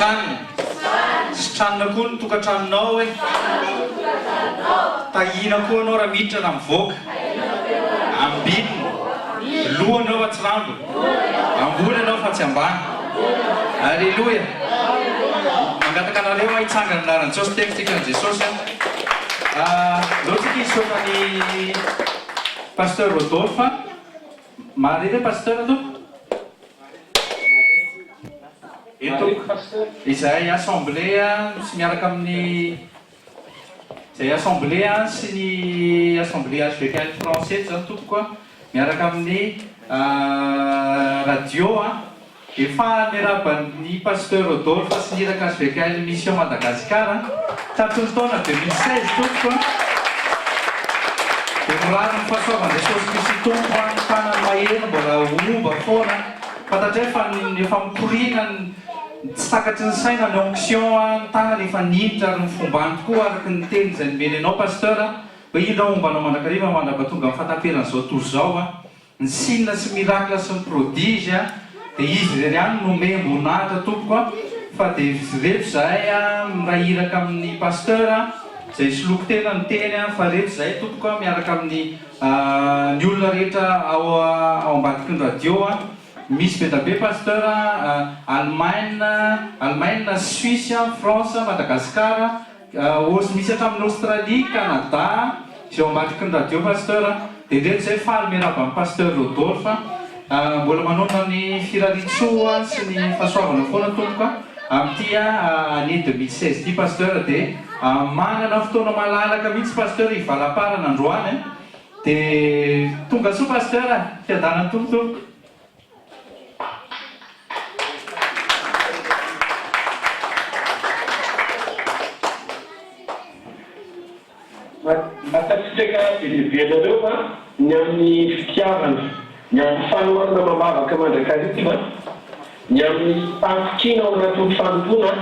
tranony sy tranona koa ny tokantranonao e tahina koa anao raha miditra na mivoaka ambininy lohanao atsirando ambony anao fa tsy ambany alleloia mangataka anareo ahitsangana anarany Jesosy teknikany Jesosy loatsika isokany pasteur Rodolphe marire pasteur ato eto izay assemblée sy miaraka amin'ny izay assemblée sy ny assemblée HVKL français zany tompoko miaraka amin'ny radio efa neraban'ny pasteur Rodolphe sy niraka HVKL mission Madagascar tato ny taona 2016 tompoko dia morary ny fahasoavan'ny Jesosy Kristy tompo any tanany mahery mbola omba foana fantatray fa efa mikorina tsy takatry ny saina ny onction ny tanany efa niditra ary ny fombany tokoa araky ny teny izay nomeny anao pasteur hoe ino ombanao mandrakariva mandaba tonga amin'ny fataperan'izao toy izao ny signe sy miracle sy ny prodige dia izy rery any nomeny mbonahitra tompoko fa dia reto zahay mirahiraka amin'ny pasteur izay soloko tena ny teny fa reto zahay tompoko miaraka amin'ny ny olona rehetra ao ambadiky ny radio misy be da be pasteur Allemagne, Suisse, France, Madagascar, misy hatramin'ny Australie, Canada, izay ambadiky ny radio pasteur dia reto zay faly miaraba amin'ny pasteur Rodolphe mbola manona ny firaritsoa sy ny fahasoavana foana tompoko amin'ity année 2016 ty pasteur dia manana fotoana malalaka mihitsy pasteur ivalaparana androany dia tonga soa pasteur fiadanany tompotompo Matapitaka belebelareo ny amin'ny fitiavana ny amin'ny fanoharana mamavaka mandrakaritina ny amin'ny fampikina ao anatin'ny fanompona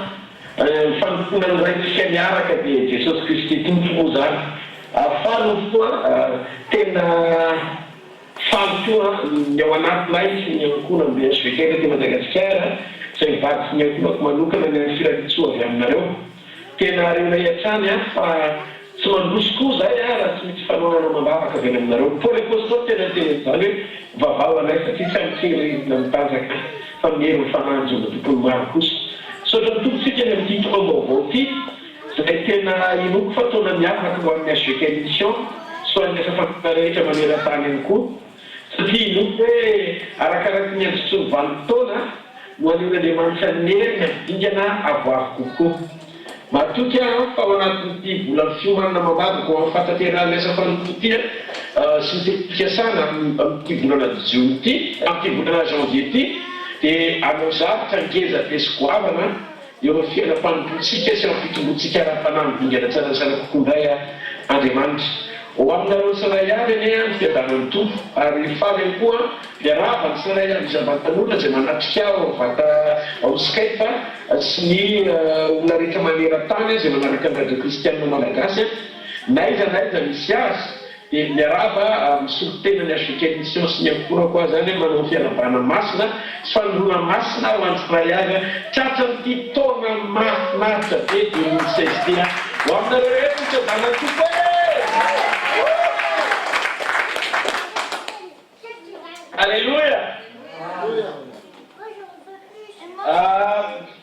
ny raitsika miaraka dia Jesosy Kristy tompo zany fanofoa tena fampoa ny ao anatinay sy ny ankona ambe SVKL ty Madagasikara izay mivarotsy ny ankonako manokana ny firaditsoa avy aminareo tena rena iatrany fa tsy mandroso koa zay raha tsy misy fanohanana mambavaka avy aminareo polépostao tena teny zany hoe vavao anay satria tsy amikery na mitanjaka fa mihery mifananjo na tompony maro kosa sotra nitombosika ny amin'ity tombavao ty zay tena inoko fa taona miavaka ho amin'ny SVKL mission so any asa fakana rehetra maneran-tany any koa satria inoko hoe arakaraky ny androtsy ny valim-potoana no an'Andriamanitra nery ny ampidingana avoavo kokoa matoky fa ao anatin'ity volana fiomanana mambavaka ho amin'ny fataterahany asa fanompotia sy ny teknikasana amin'ity volana jiona ity amin'ity volana janvier ity dia anao zavatra ngeza pesikoavana eo amin'ny fiainam-panompontsika sy amin'ny fitombotsika ara-panambingana tsaratsara kokoa indray Andriamanitra ho aminareo saray avy ane ny fiadanany tompo ary faly koa miarava ny saray avy izavantan'olona izay manatrika ao vata ao Skype sy ny olona rehetra maneran-tany izay manaraka ny radio kristianina malagasy naiza misy azy dia miarava misolo tena ny SVKL mission sy ny ankora koa zany manao fianabana masina sy fanorona masina ho an'ny saray avy tratra n'ity taona mahafinaritra be 2016 ty ho aminareo rehetra fiadanany tompo Alléluia.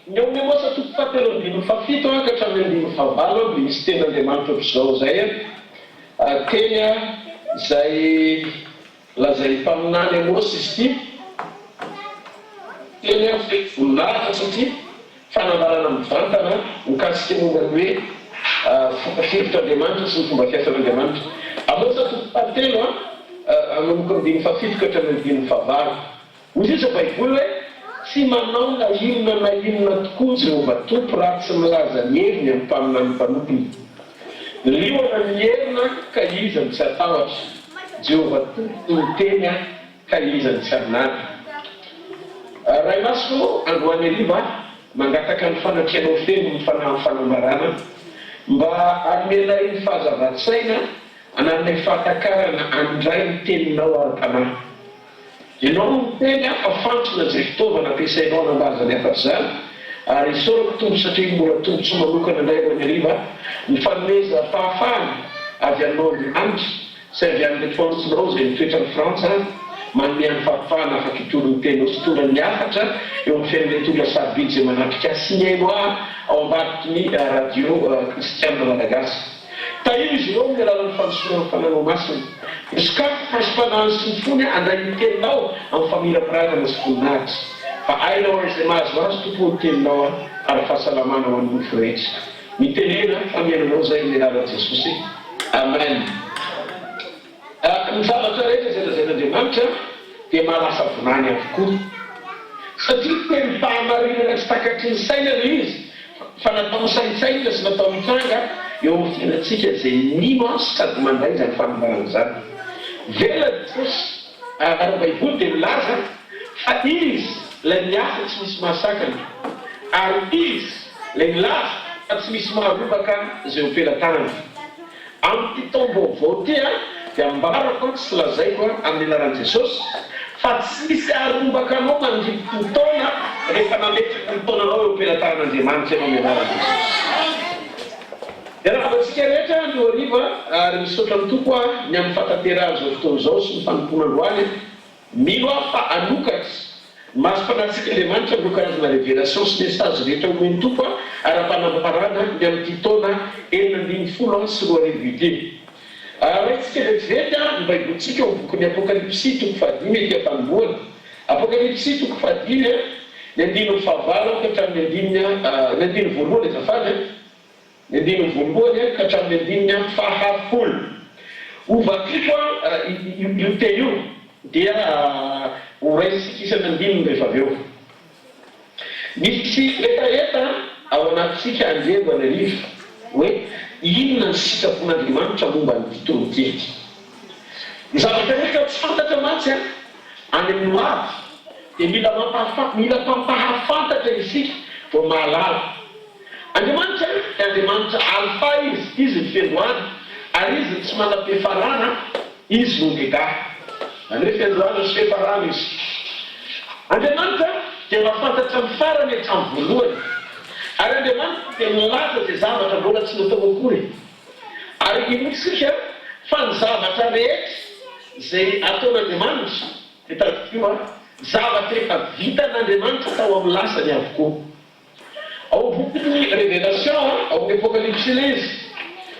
Nyeo memosa tuko fatelo ndimy fafito ka hatramin'ny andimy favalo misy ten'Andriamanitra ohatr'izao zay teny zay lazay mpaminany amosy izy ity teny voninahitra satria fanambarana mivantana mikasika mombany hoe fomba fihevitr'Andriamanitra sy ny fomba fiasan'Andriamanitra amosa tuko fatelo manomboka andimy fafito ka hatramin'ny andimy favalo hoy izy baiboly hoe tsy manao na inona tokoa Jehovah tompo raha tsy milaza ny heviny amin'ny mpaminany mpanompoly liona ny herina ka izy ny tsy atahotra Jehovah tompo ny teny ka izy ny tsy arinady raha masoko androany ariva mangataka ny fanatrianao feno ny fanambarana mba amelay ny fahazavan-tsaina ananay fahatakarana andray ny teninao ara-panahy ianao no teny fa fantsona zay fitaovana ampiasainao anambaza ny afa-zany ary isorako tombo satria mbola tombotsy manokana indray ho any ariva ny fanomeza fahafahana avy aminao Andriamanitra sy avy amin'ny réponsenao izay mitoetra ny Frantsa manome any fahafahana afaka hitoron'ny tenao sy toran'ny hafatra eo amin'ny fiainan'olona sarobidy izay manatrika sinaino ao ambadiky ny radio kristianina malagasy. Tahiny izy ireo amin'ny alalan'ny fanosorana fananao masina. Misokafo fahasopanahany sy ny fony andray ny teninao amin'ny famirapiranana sy voninahitra. Fa ainao izay mahazo azy tompony teninao ary fahasalamana ho an'ny mofo rehetra. Mitenena famiananao zay amin'ny alalan'i Jesosy. Amen. Ny zavatra rehetra izay lazain'Andriamanitra dia mahalasa vonany avokoa. Satria teny fahamarinana tsy takatry ny saina ilay izy, fa natao misaintsaina sy natao mitranga eo amin'ny fiainantsika izay nino sy sady mandray izany fanombarana izany. Vela Jesosy ary Baiboly dia milaza fa izy ilay miasa tsy misy mahasakana, ary izy ilay milaza fa tsy misy maharobaka izay ho pelatanana. Amin'ny tombaovao ty dia ambarako sy lazaiko amin'ny anaran'i Jesosy fa tsy misy harombaka anao mandritra ny taona rehefa nametraka ny taonanao eo am-pelatanan'Andriamanitra ianao amin'ny anaran'i Jesosy. Dia raha antsika rehetra no hariva ary misaotra ny toko ny amin'ny fataterana izao fotoana izao sy ny fanompoana androany mino fa anokatra masom-panatsika Andriamanitra amin'ireo karazana révélation sy message rehetra omeny toko ara-panamparana ny amin'ity taona 2020 sy 2020. Raitsika vetivety ny baibolitsika eo bokin'ny Apokalipsy toko fahadimy ety ampanomboana. Apokalipsy toko fahadimy ny andininy fahavalo ka hatramin'ny andininy voalohany azafady ny andininy voalohany ka hatramin'ny andininy fahafolo. Ovakiko io teny io dia horaisika isan'ny andininy rehefa avy eo. Misy etaeta ao anatsika andrebo anarivo hoe inona ny sikafon'Andriamanitra momba ny tontolo ity. Ny zavatra rehetra tsy fantatra matsy any amin'ny hoavy dia mila pampahafantatra isika vao mahalala. Andriamanitra dia Andriamanitra alfa izy ny fendohany ary izy tsy manam-pifarana izy no omega. Any hoe fendohany sy fifarana izy. Andriamanitra dia mahafantatra ny farany hatramin'ny voalohany. Ary Andriamanitra dia milaza izay zavatra mbola tsy natao akory. Ary inosika fa ny zavatra rehetra izay ataon'Andriamanitra dia tadikio zavatra efa vitan'Andriamanitra tao amin'ny lasany avokoa. Ao bokin'ny révélation ao amin'ny Apokalipsy ilay izy.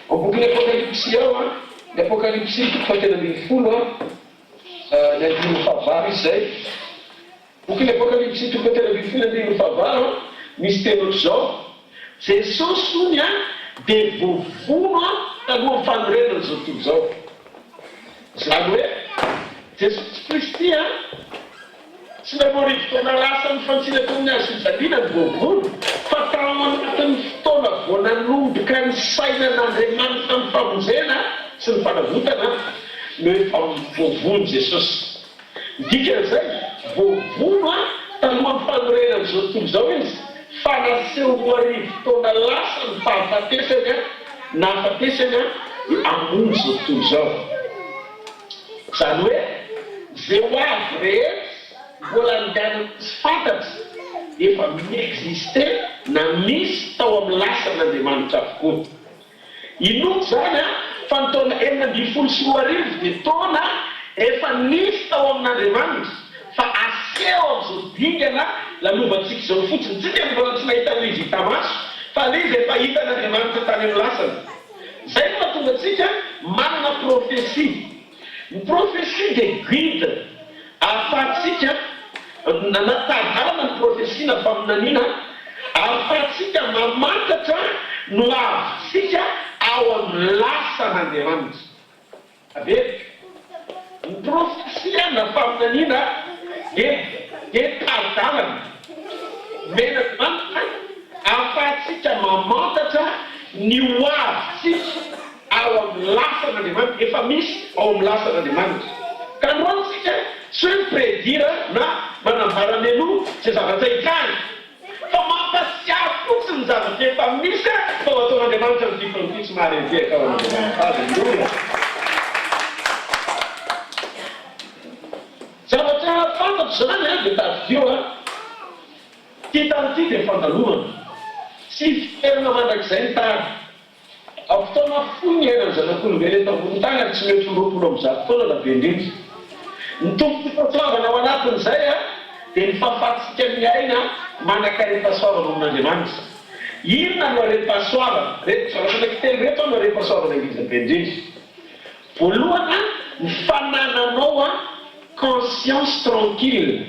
Ao bokin'ny Apokalipsy ao ny Apokalipsy toko fahatelo ambin'ny folo ny andininy fahavalo izay. Bokin'ny Apokalipsy toko fahatelo ambin'ny folo andininy fahavalo misy teny ohatr'izao: Jesosy hoy dia voavono talohan'ny fanorenana izao tontolo izao. Izany hoe Jesosy Kristy tsy namory fotoana lasa ny fantsina tamin'ny azo fijaliana ny voavono fa tao anatin'ny fotoana vao nanomboka ny sainan'Andriamanitra amin'ny famonjena sy ny fanavotana no efa voavono Jesosy. Dikan'izay voavono talohan'ny fanorenana izao tontolo izao izy fa naseho arivo taona lasa ny fahafatesany na hafatesany hamono izao tontolo izao. Izany hoe zay ho avy rehetra mbola nidianany tsy fantatra efa miexiste na misy tao amin'ny lasan'Andriamanitra avokoa. Inoako zany fa ny taona 2024 dia taona efa nisy tao amin'Andriamanitra fa aseho amin'izao dingana lalovantsika izao fotsiny. Tsika mbola tsy nahita ny izy hita maso fa ilay izy efa hitan'Andriamanitra tany amin'ny lasany. Zay no mahatonga antsika manana profesia. Ny profesia dia guide ahafahantsika natadalana ny profesia na faminaniana ahafahantsika mamantatra no avintsika ao amin'ny lasan'Andriamanitra. Avery ny profesia na faminaniana dia tadalana men'Andriamanitra ahafahantsika mamantatra ny ho avintsika ao amin'ny lasan'Andriamanitra, efa misy ao amin'ny lasan'Andriamanitra. Ka androantsika tsy hoe mipredira na manambara meno izay zavatra ikany fa mampasiahy fotsiny ny zavatra efa misy fa ho ataon'Andriamanitra ny dipon'ity tsy mahareveka ao amin'Andriamanitra. Alleluia. Zavatra fantatro zany dia tadikio tia ty dia fandalovana sy fitoerana mandrakizay ny tany ao fotoana foiny ainany zanak'olombelona eto ambony tany ary tsy mety roapolo amin'izay fotoana na be indrindra ny tompo fahasoavana ao anatin'izay a dia ny fahafatsika amin'ny aina manaka rehepasoavana amin'Andriamanitra. Inona no rehepasoavana? Rehepasoavana reto no rehepasoavana izy be indrindra. Voalohana ny fanananao a conscience tranquille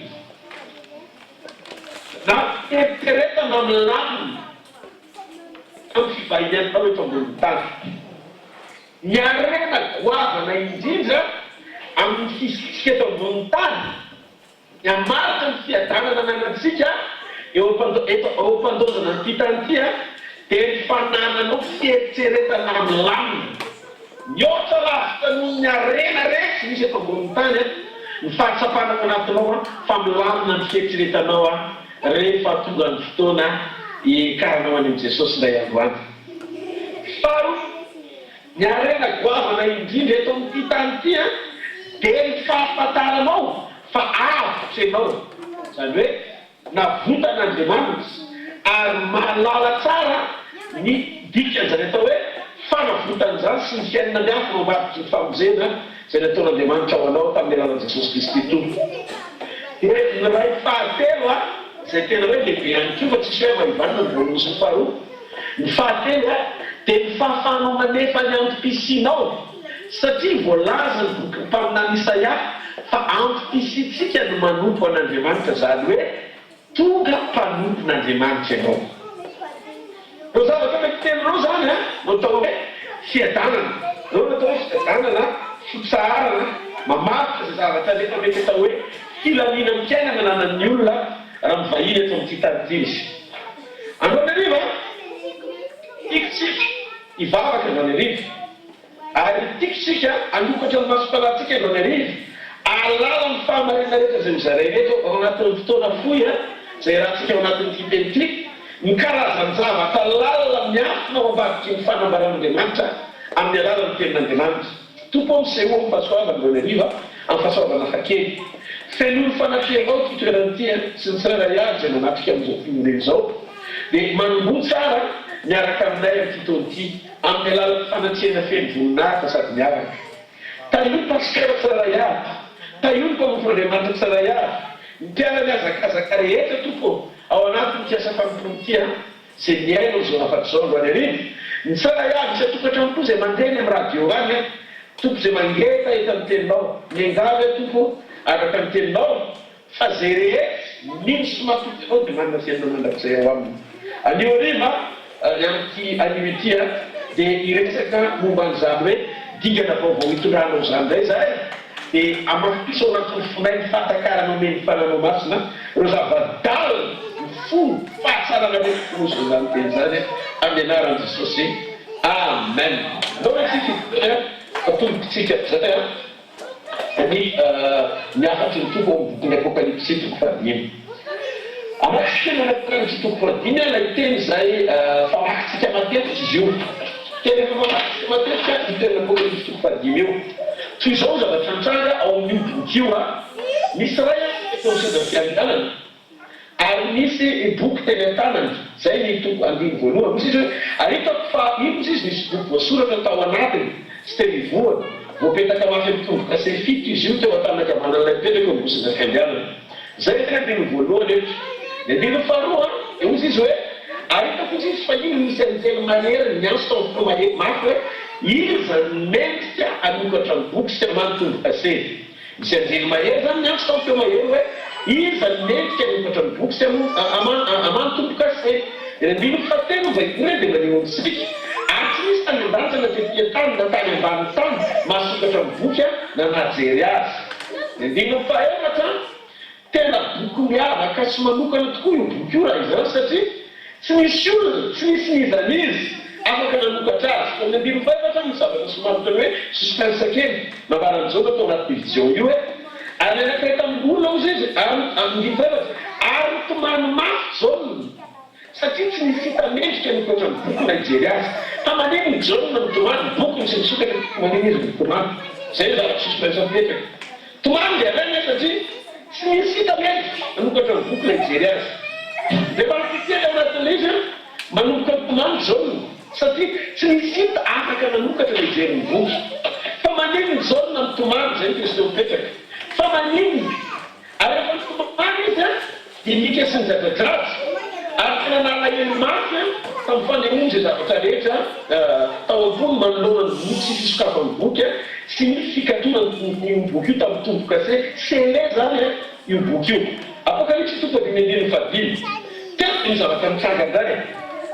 na eritreretana milamina amin'ny fivahinianao eto ambony tany. Ny arena goavana indrindra amin'ny fisitsika eto ambony tany ny amarika ny fiadanana nanantsika eo am-pandozana ny titany dia ny fanananao fieritreretana milamina. Mihoatra lavitra noho ny arena rehetra misy eto ambony tany ny fahatsapanako anatinao fa milamina ny fieritreretanao rehefa tonga ny fotoana ikaranao any amin'i Jesosy indray androany. Faharoa, ny arena goavana indrindra eto amin'ity tany ity dia ny fahafantaranao fa avitra ianao, izany hoe navotan'Andriamanitra ary mahalala tsara ny dikan'izany atao hoe fanavotan'izany sy ny fiainana miafy no mavitry ny famonjena izay nataon'Andriamanitra ho anao tamin'ny alalan'i Jesosy Kristy tompo. Dia ny ray fahatelo izay tena hoe lehibe ihany koa fa tsisy hoe mahivanana ny voalohany sy ny faharoa. Ny fahatelo dia ny fahafahanao manefa ny antom-pisinao satria voalaza ny boky mpaminany Isaia fa antom-pisitsika no manompo an'Andriamanitra, izany hoe tonga mpanompon'Andriamanitra ianao. Reo zavatra mety tenonao zany no atao hoe fiadanana, reo natao hoe fiadanana, fitsaharana, mamaritra izay zavatra rehetra mety atao hoe filaniana mikainana nanan'ny olona raha mivahiny eto amin'ity tany ity izy. Andro an'ariva tiakotsika hivavaka andro an'ariva ary tiakotsika hanokatra ny masom-palatsika andro an'ariva alala ny fahamarina rehetra izay mizaray reto ao anatin'ny fotoana fohy izay rahantsika ao anatin'ity teny ity ny karazan-javatra lalina miafina ao ambadiky ny fanambaran'Andriamanitra amin'ny alalan'ny tenin'Andriamanitra. Tompo misehoa ny fahasoavana andro an'ariva amin'ny fahasoavana hakely. Fenoy fanafiavao ty toeran'ity sy ny tsirairay avy izay manatrika amin'izao firenena izao dia manomboa tsara miaraka aminay amin'ity taona ity amin'ny alalan'ny fanatriana feno voninahitra sady miaraka. Taio pasteur tsirairay avy, taio ny mpamofon'Andriamanitra tsirairay avy, ny mpiarany azakazaka rehetra tompo ao anatin'ny kiasa fanompon'ity izay miaina izao afa-izao andro any ariva. Ny tsirairay avy isy atokantrano izay mandeha amin'ny radio any tompo izay mangeta eto amin'ny teninao, miangavy tompo araka ny teninao fa zay rehetra misy matoky anao dia manana fiainana mandrakizay ao aminy. Anio ariva amin'ity anio ity dia iresaka momba an'izany hoe dingana vaovao hitondranao izany indray zahay dia amafiso ao anatin'ny fonay ny fahatakarana omeny fananao masina reo zavadala ny fo fahatsarana mety fonosy izany teny izany amin'ny anaran'i Jesosy. Amen. Ndao itsika atombontsika zay ny miafatry ny tompo amin'ny bokin'ny Apokalipsy toko fahadimy. Anatsika nanatokany toko fahadimy ilay teny izay famakitsika matetika izy io. Tena efa famakitsika matetika io teny Apokalipsy toko fahadimy io. Toy izao zavatra nitranga ao amin'io boky io misy ray eto seza fianganana ary misy boky teny an-tanany zay ny toko andiny voalohany. Misy izy hoe aritako fa ino izy misy boky voasoratra tao anatiny tsy teny ivoana voapetaka mafy amin'ny tomboka se fito izy io teo an-tanakamanan'ilay petraka eo ambosina fianganana. Zay ny andiny voalohany eto. Ny andiny faharoa eo izy hoe aritako izy fa ino misy anjely manery mianso tao fotoa mafy hoe iza mendrika hanokatra ny boky sy amanotomboka se. Misy anjely mahery zany mianso tao fotoa mahery hoe iza mendrika hanokatra ny boky sy amanotomboka se. Ny andiny fahatelo vaikory dia maneho antsika tsy misy tany an-dantsana tetia tany na tany ambany tany masokatra ny boky na najery azy. Ny andiny fahaefatra tena boky miavaka sy manokana tokoa io boky io raha izany satria tsy misy olona tsy misy nizanizy afaka nanokatra azy. Ny andiny fahaefatra misy zavatra somarotany hoe suspense kely mambaran'izao atao anaty vision io ary anakireta amin'olona ozy izy andiny fahaefatra ary tomany mafy zao satria tsy misy hita mendrika nokatra ny boky najery azy. Tamaniny ny jaune mitomany boky misy misokatra tamaniny izy mitomany. Zay zavatra suspense mipetraka. Tomany dia alaina satria tsy misy hita mendrika nokatra ny boky najery azy. Dia anatin'ilay izy manomboka tomany zao satria tsy misy hita afaka nanokatra le jeriny boky fa maninony zao na mitomany zay kristy mipetraka fa maninony ary efa mitomany izy dinika sy ny zava-dratsy ary tena nalahelo mafy tamin'ny fanemonjy zavatra rehetra tao ambony manoloana ny boky sy fisokafany boky sy misy fikatonany boky io tamin'ny tomboka sele zany io boky io apokalipsy 3:15 tena ny zavatra mitsanga zany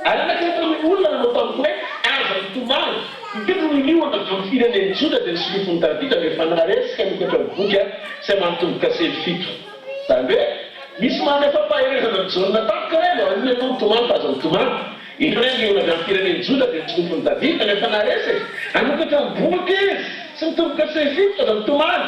ary anakrehetra ny olona nanao tamiko hoe aza mitomany mipetro nilioana amin'ny fireneny Joda dia ny solifony Davida rehefa naresika mikatra ny boky sy manotomboka fito zany hoe misy manefa faherezana mijaona tampoka reny an'ny anao mitomany fa aza mitomany ino hoe liona avy amin'ny fireneny Joda dia ny solifony Davida rehefa naresika anokatra ny boky izy sy mitomboka fito aza mitomany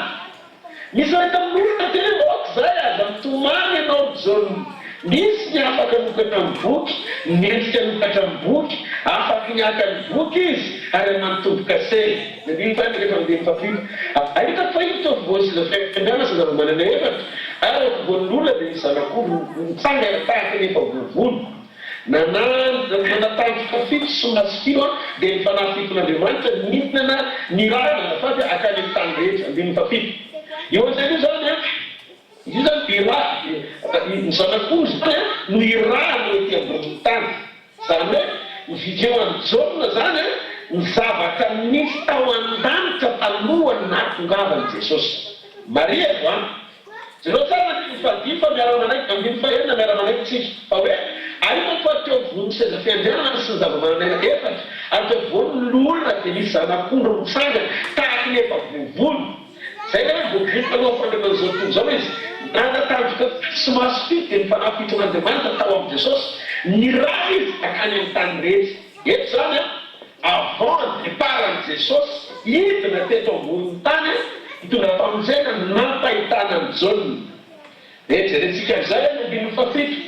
misy reheta amin'olona tena ok zay aza mitomany ianao mijaona misy ny afaka nokatra ny boky nendrika nokatra ny boky afaka niaka ny boky izy ary manotomboka rehefa fito ahitako fa ito voasy zafendrana sy zava-manana efatra ary voan'olona dia misy zanak'olo mitsanga tahaka nefa vovono nanatanjoka fito somasy filo dia nifanafiton'Andriamanitra nidina ny rana fa akany amin'ny tany rehetra ambin'ny fafito eo zay io zany io zany iraha ny zanak'olo zany no iraha no ety ambony tany zany hoe mivideo amin'ny jaona zany ny zavatra nisy tao an-danitra talohany nahatongavan'i Jesosy Maria zany zereo tsara fadifa miara-manaiky ambin'ny fahenina miara-manaiky tsika fa hoe aina fa teo vony seza fiandrianana sy ny zava-mananaina efatra ary teo vony lolona dia misy zanak'ondro mitsangana tahaka ny efa vovono zay hoe bokitanao fandrana zao toy zao izy nanatanjoka somasy fito dia nifanafitron'Andriamanitra tao amin'i Jesosy ny raha izy akany amin'ny tany rehetra eto zany avant départn'i Jesosy hidina teto amboniny tany hitondra famonjena nampahitana ny jaune ejerentsika zay ambin'ny fafito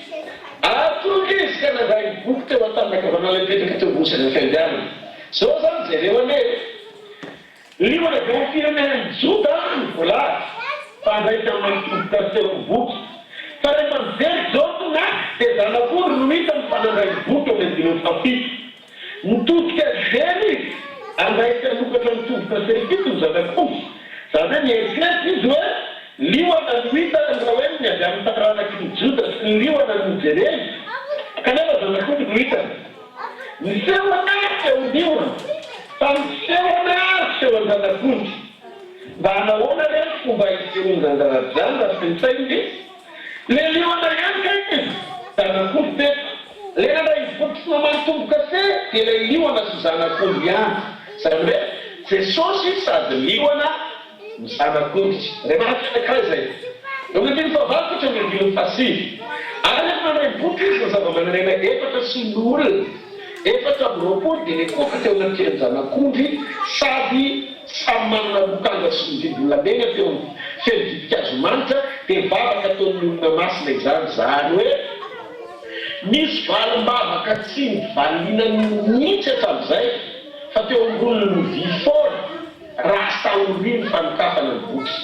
atonga izy ka nanday boky teo an-tanakavana lepetraka teo ambony seza fiandrianana zao zany jereo ane liona dia amin'ny fireneny Joda ny voalary fa andraika manotomboka teo amin'ny boky fa rehefa mijery jauna dia zanak'ondro no hita ny fanandray boky amin'ny ambin'ny fafito mitodika zeny izy andraika nokatra mitomboka fito ny zanak'ondro zany hoe mieritreritry izy hoe liona no hita raha hoe ny avy amin'ny taranaky ny Joda sy ny liona no jereny kanefa zanak'ondro no hitany miseho anarika eo liona fa miseho anarika eo an-zanak'ondro mba hanahoana reny fomba hisehony zanjaradrano raha fensainy le liona ihany ka izy zanak'ondro teto le nandray boky sy namanotomboka dia le liona sy zanak'ondro ihany zany hoe Jesosy sady liona ny zanak'ondro rehefa anakray zay eo amin'ny fahavalokatra amin'ny andininy fasivy ary efa nandray boky izy ny zava-mananaina efatra sy ny olona efatra amin'ny roapolo dia nekoka teo anatin'ny zanak'ondry sady samy manana lokanga sy ny vidin'olambena teo feno-didikazo-manitra dia mivavaka ataon'ny olona masina izany zany hoe misy valim-bavaka tsy mivaliana mihitsy hatramin'izay fa teo amboniny ny vy foana raha taoriny fanokafana ny boky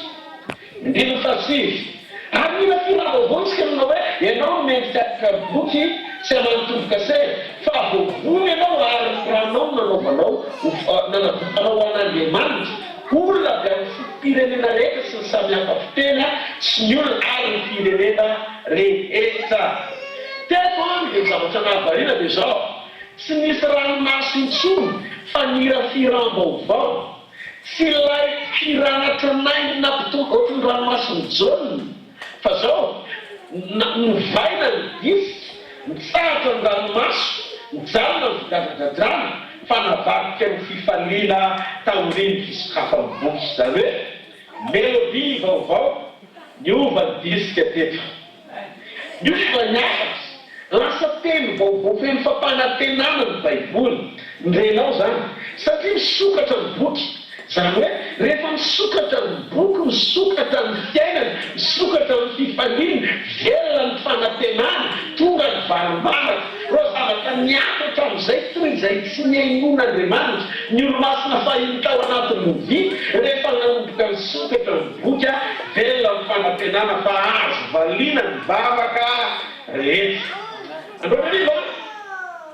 indriny fasivy ary mila firavaovontsika aminao hoe ianao mendrikaka boky sy amanotomboka fa vovony ianao ary ranao nanaovanao nanavokanao an'Andriamanitra olona avy amin'ny firenena rehetra sy ny samihafa fitena sy ny olona ary ny firenena rehetra teto dia zavatra nahavariana dia zao tsy misy ranomasy intsony fa nirafiram-baovao tsy ilay piranatra nainy nampitombo ohatrany ranomasiny jaune fa zao nivaina ny disy mitsahatra ny ranomaso mijanona ny vidavadadrana fa navadika ny fifaliana taoriny fisokafany boky zany hoe melodie vaovao niova ny disika teto niova niafatra lasa teny vaovao feno fampanantenana ny baiboly ndrenao zany satria misokatra ny boky zany hoe rehefa misokatra ny boky misokatra ny fiainana misokatra ny fifaliana velona ny fanantenana tonga ny varimbaraka ro zavatra niakatra amin'izay toy izay tsy niainon'Andriamanitra ny olo-masina fahiny tao anatin'ny vy rehefa nanomboka misokatra ny boky velona ny fanantenana fa azo valiana ny vavaka rehetra androariva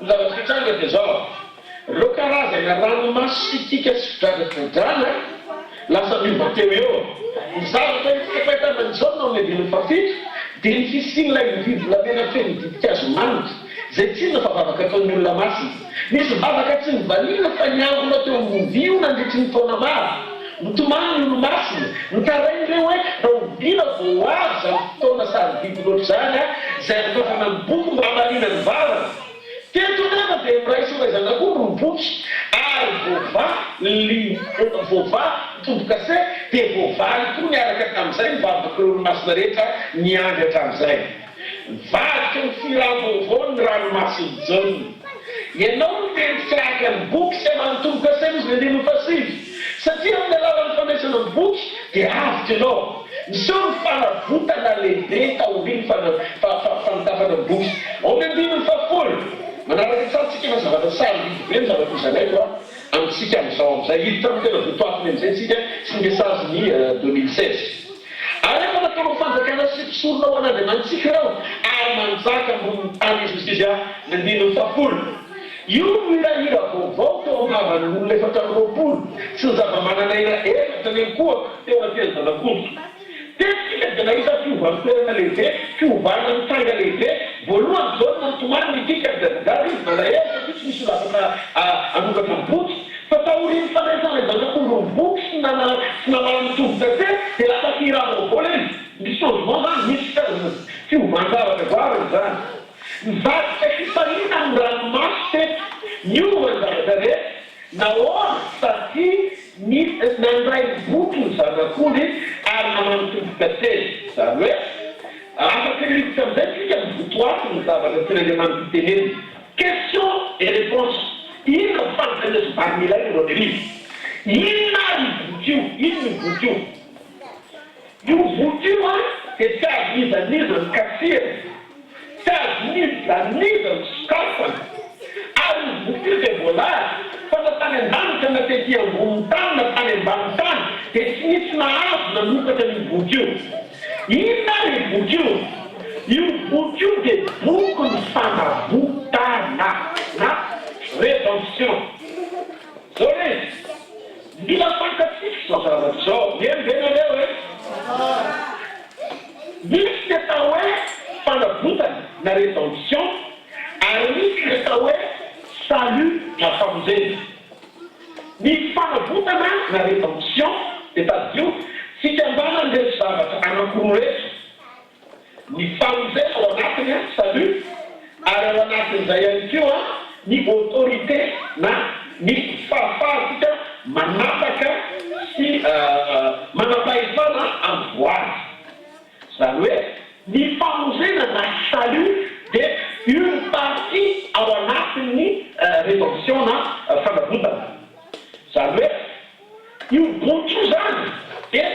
zavasitranga dia zao reo karazana ranomasy sy fidradradrana lasa miova teo eo ny zavatra fahitanan'izao nao ny adiny fafito dia ny fisin'ilay mividy lamena feny didikazo manitra zay tsinona fa vavaka ataon'ny olona masina misy vavaka tsy nivalina fa niangona teo movio nandritry ny taona maro mitomany olo masina mitarain'ireo hoe raodina vo azy amin'ny fotoana sary biby loatra zany zay atofana ny boky mba marina ny vavana teto nefa dia miraisiraizana koa ny boky ary vova tombo-kase dia vovaly koa niaraka tamin'izay ny vavaka olo masina rehetra niandry hatramin'izay vadika ny filavoavao ny ranomasiny jaune ianao no tenitsiraka ny boky sy amanotombo-kase izy lelino fasivy satria amin'ny alalan'ny fanaisana ny boky dia avitra ianao niseo ny fanavotana lehibe taoriny fanotafana ny boky ao miambiny fafolo manaraka tsatsika na zavatra sary be ny zavatra izanaiko amintsika amin'izao amin'izay hiditra amin'ny tena votoafiny amin'izay tsika sy ny message-ny 2016 ary efa natao fanjakana sy fisorona ho an'andriamanitsika reo ary manjaka ambony tany izy nandino fafolo io mirahira vaovao teo amavan'olona efatra roapolo sy ny zava-mananaina efatra ny koa teo ateny zanakonto tesika dia nahita fiovantoerana lehibe fiovana mitanga lehibe voalohany zao nantomany mitika dadary izy malaela tsy misy lavaka anokatra ny boky fa taoriny fanaisana zanakondro ny boky sy namana mitombo-kase dia lasa firavaovao izy ny changement zany misy karazana fiovanjavatra varany zany mivadika fifanina ny ranomasy teto niova ny zavatra rehetra nahoana satria nandray boky ny zanak'ondry ary namano tombo-kase zany hoe afaka rivitra amin'izay tsika mivotoaty ny zavatra tian'andriamanitra teneny question et réponse ino ny fanontaniana parmi ilay ny roderive inona ny boky ino ny boky io boky io dia tsy azonizaniza ny kasira tsy azonizaniza ny sokafana ary ny boky io dia voalary fa natany an-danitra natety ambony tany natany ambany tany dia tsy misy nahazo nanokatra ny boky io inona ny boky io boky io dia boky ny fanavotana na rédemption zao rezy mila fantatsika zao zavatra zao mienvenareo hoe misy le tao hoe fanavotana na rédemption ary misy le tao hoe salut na famonjena ny fanavotana na rédemption dia tadio sika ambana ndresy zavatra anakoroa rehetra ny famonjena ao anatiny salut ary ao anatin'izay ihany keo ny autorité na ny fahafahatsika manapaka sy manapahefana amin'ny voazy zany hoe ny famonjena na salut dia une partie ao anatin'ny rédemption na fanavotana zany hoe io boky io zany dia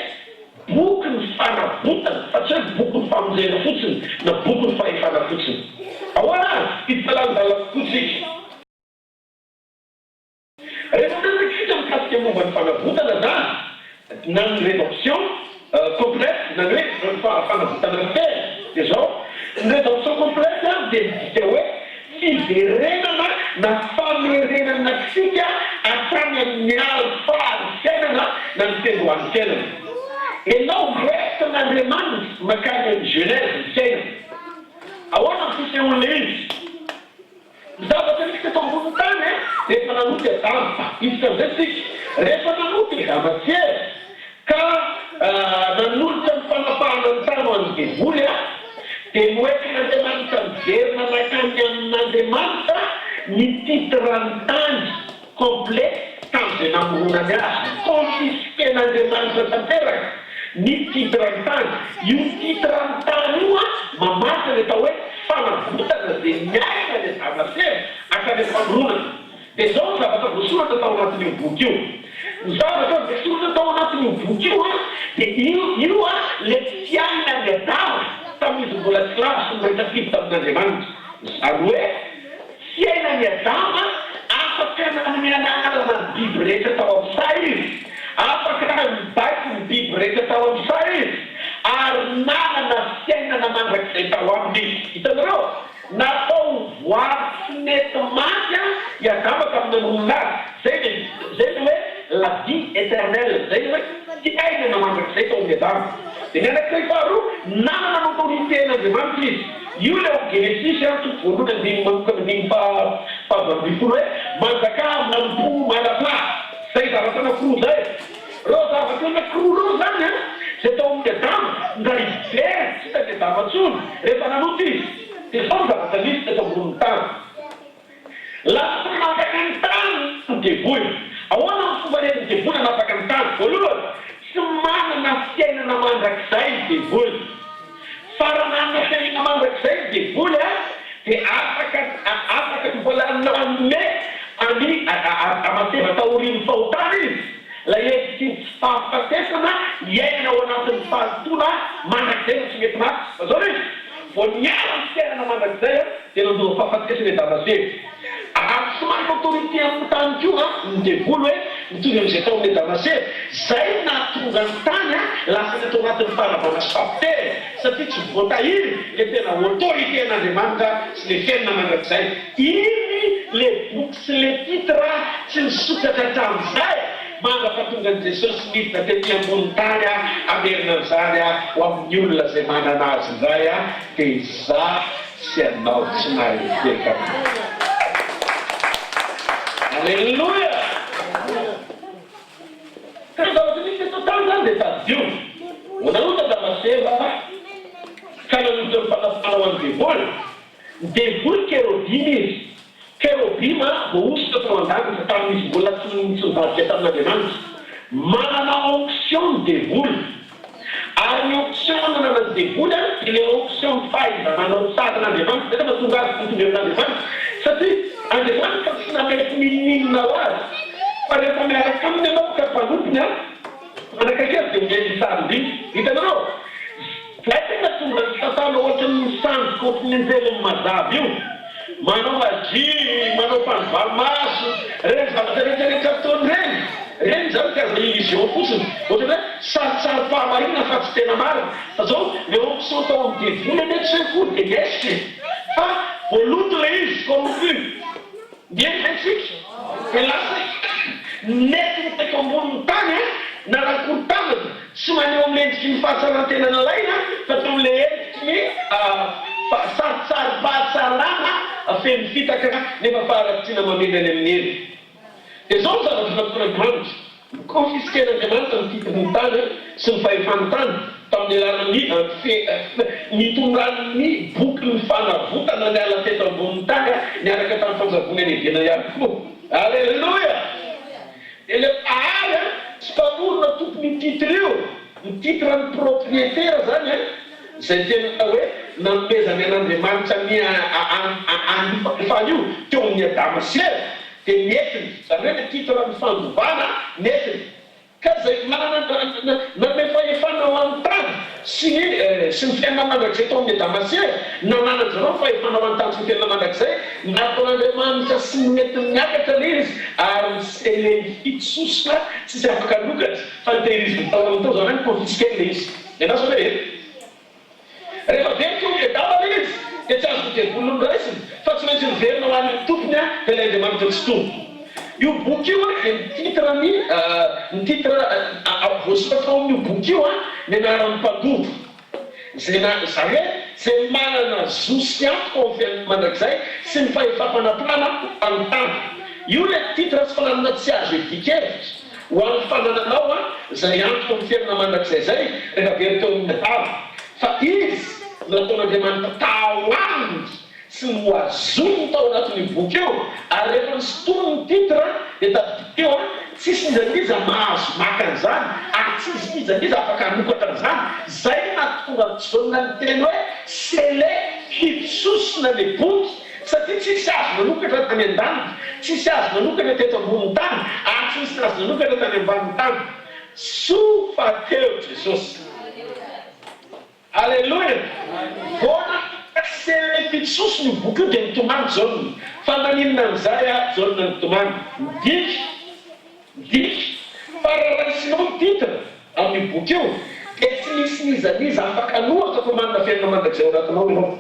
boky ny fanavotana fa tsy hoe boky ny famonjena fotsiny na boky ny fahefana fotsiny ahoana azy italandalako kotsika rehefa tenatsika mikasika momba ny fanavotana zany na ny rédemption complète na ny hoe fanavotana tena dia zao ny rédemption complète dia midika hoe fiverenana na famerenanasika hatrany amin'ny alfaharyfiainana na ny tendohan'ny fiainana ianao resaka n'andriamanitra makany amin'ny genèse ny fiainana ahoana ny fisehoan'le izy ny zavatra nisika tao ambony tany rehefa nanoty adama isika amin'izay tsika rehefa nanoty ramatiera ka nanolotra ny fanapahana ny tany ho an'ny devoly dia noetin'andriamanitra miverina nakany amin'andriamanitra ny titre ny tany complet tamin'izay namoronany azy confisquen'andriamanitra tanteraka ny titre ny tany io titre ny tany io mamatra le tao hoe fanavotana dia miaina le zavatra akany famoronana dia zao ny zavatra voasoratra tao anatin'io boky io ny zavatra voasoratra tao anatin'io boky io dia io le fiaina ny adama tamin'izy mbola tsy lavo sy mahita fidy tamin'andriamanitra zany hoe fiaina ny adama afaka nananalana ny biby rehetra tao amin'ny say izy afaka mibaiko ny biby rehetra tao amin'ny say izy ary nanana fiainana mandrak'izay tao aminy izy hitanareo natao mety maty a hiadavaka amin'ny olon'azy zay hoe la vie éternelle zay hoe ty aina namandrakizay tao amin'ny adama dia ny anankiray faharoa nanana autorité n'Andriamanitra izy io le Genesis toko voalohany andimy manokana andimy fahavalo hoe manjaka manampo malapla zay zavatra anankiroa zay reo zavatra anankiroa reo zany a zay tao amin'ny adama mba hivery tsy hitany adama ntsony rehefa nanota izy dia zao ny zavatra nisy teto amboniny tany lasa manapaka ny tany ny devoly ahoana ny fomba reny devoly anapaka ny tany voalohany tsy manana fiainana mandrakizay ny devoly faranana fiainana mandrakizay ny devoly a dia afaka mbola nanome amateva taoriny fahotana izy la hevitsy tsy fahafatesana iainana ao anatin'ny fahatona mandrakizay no tsy mety maty zao izy vao niara ny fiainana mandrakizay a dia nandoa fahafatesana edamasevy somary autorité amin'ny tany koa ny devoly hoe mitovy amin'izay tao amin'ny damasevy zay nahatonga ny tany a lasa ny atao anatin'ny fanavana sy fapitery satria tsy voatahiry le tena autorité n'Andriamanitra sy le fiainana mandrakizay iny le boky sy le titre tsy nisokatra hatramin'izay mangafatonga an' Jesosy midina tety ambony tany a amerina an'izany a ho amin'ny olona zay manana azy izay a dia za sy anao tsy mahiteka Alleluia! Ka zavatra nisy eto tany zany dia tadio nanota damaseva ka nanota ny fanafana ho an'ny devoly ny devoly kerobimy izy kerobima voaositra tao an-dany fa tamin'izy mbola tsy nivadika tamin'Andriamanitra manana onction ny devoly ary ny onction nanana ny devoly a dia le onction fahaiza manao sarin'Andriamanitra zay rehefa tonga azy tonga amin'Andriamanitra satria Andriamanitra tsy namety mininona ho azy fa rehefa miaraka aminy ianao ka mpanompony a manakaiky azy dia mihely sarindry hitanareo zay tena tonga ny satana ohatra ny misanjika ohatra ny anjeliny mazava io manao maji manao fanivalomaso reny zavatra rehetrarehetra ataony reny zany ty aza illusion fotsiny ohatra hoe sarisary fahamarinana fa tsy tena marina fa zao le onction tao amin'ny devoly ane tsy hoe kory dia esy fa voaloto le izy corrompu mientsika dia lasa nety miteko amboniny tany a narakory tanana tsy maneho amin'endriky ny fahasarantenana laina fa tao le endriky ny saritsary fahasalana feno fitaka nefa faharatsiana mamena any amin'ny hely dia zao ny zavatra nataon'Andriamanitra mikonfisken'Andriamanitra ny titiny tany sy ny fahefany tany tamin'ny alanany nitondrany boky ny fanavotana ny ala teto amboniny tany niaraka tamin'ny fanjavony anevena ihany koa alleluia dia le pahaly a tsy mpamorona tompony titre io ny titre ny propriétaire zany a zay tena hoe nanomezany an'Andriamanitra ny anifany io teo amin'ny Damasevy dia netiny zany hoe le titre ny fandovana netiny ka zay nanome fahefana ho amin'ny tany sy ny fiainana mandrakizay tao amin'ny Damasevy nanana zareo fahefana ho amin'ny tany sy ny fiainana mandrakizay nataon'Andriamanitra sy ny mety miakatra le izy ary misele fitsosina tsy sy afaka lokatra fa nitehiriziny tao amin'ny tao zany hoe confisquer le izy ianao sao hoe rehefa very io edava le izy dia tsy azo devoly nondraisiny fa tsy maintsy niverina ho an'ny tompony a dia le Andriamanitra tsy tompo io boky io a dia ny titre voasokatra ao amin'io boky io a ny anaran'ny mpandoko zany hoe zay manana zo sy antoka ao amin'ny fiainana mandrakizay sy ny fahefafanamplana amin'ny tany io le titre sy fananana tsy azo etikevitra ho an'ny fanananao a zay antoka amin'ny fiainana mandrakizay zay rehefa very teo amin'ny adava fa izy nataon'Andriamanitra tao aminy sy ny hoazony tao anatin'ny boky io ary rehefa nisotono ny titre dia tadidika eo a tsisy nizaniza mahazo maka an'izany ary tsisy nizaniza afaka hanokatra an'izany zay natonga zonina ny teny hoe sele fitsosina le boky satria tsisy azo nanokatra tany an-danitra tsisy azo nanokatra teto amboniny tany ary tsisy azo nanokatra tany ambaniny tany sofa teo Jesosy alleluia vona sele fitsosiny boky io dia nitomany zaoniny fa naninona amin'izay a zaonina nitomany diky fa raha raisinao ny titre amin'ny boky io dia tsy misy nizaniza afaka nohatra fa manana fiainana mandrakizay ao anatinao ianao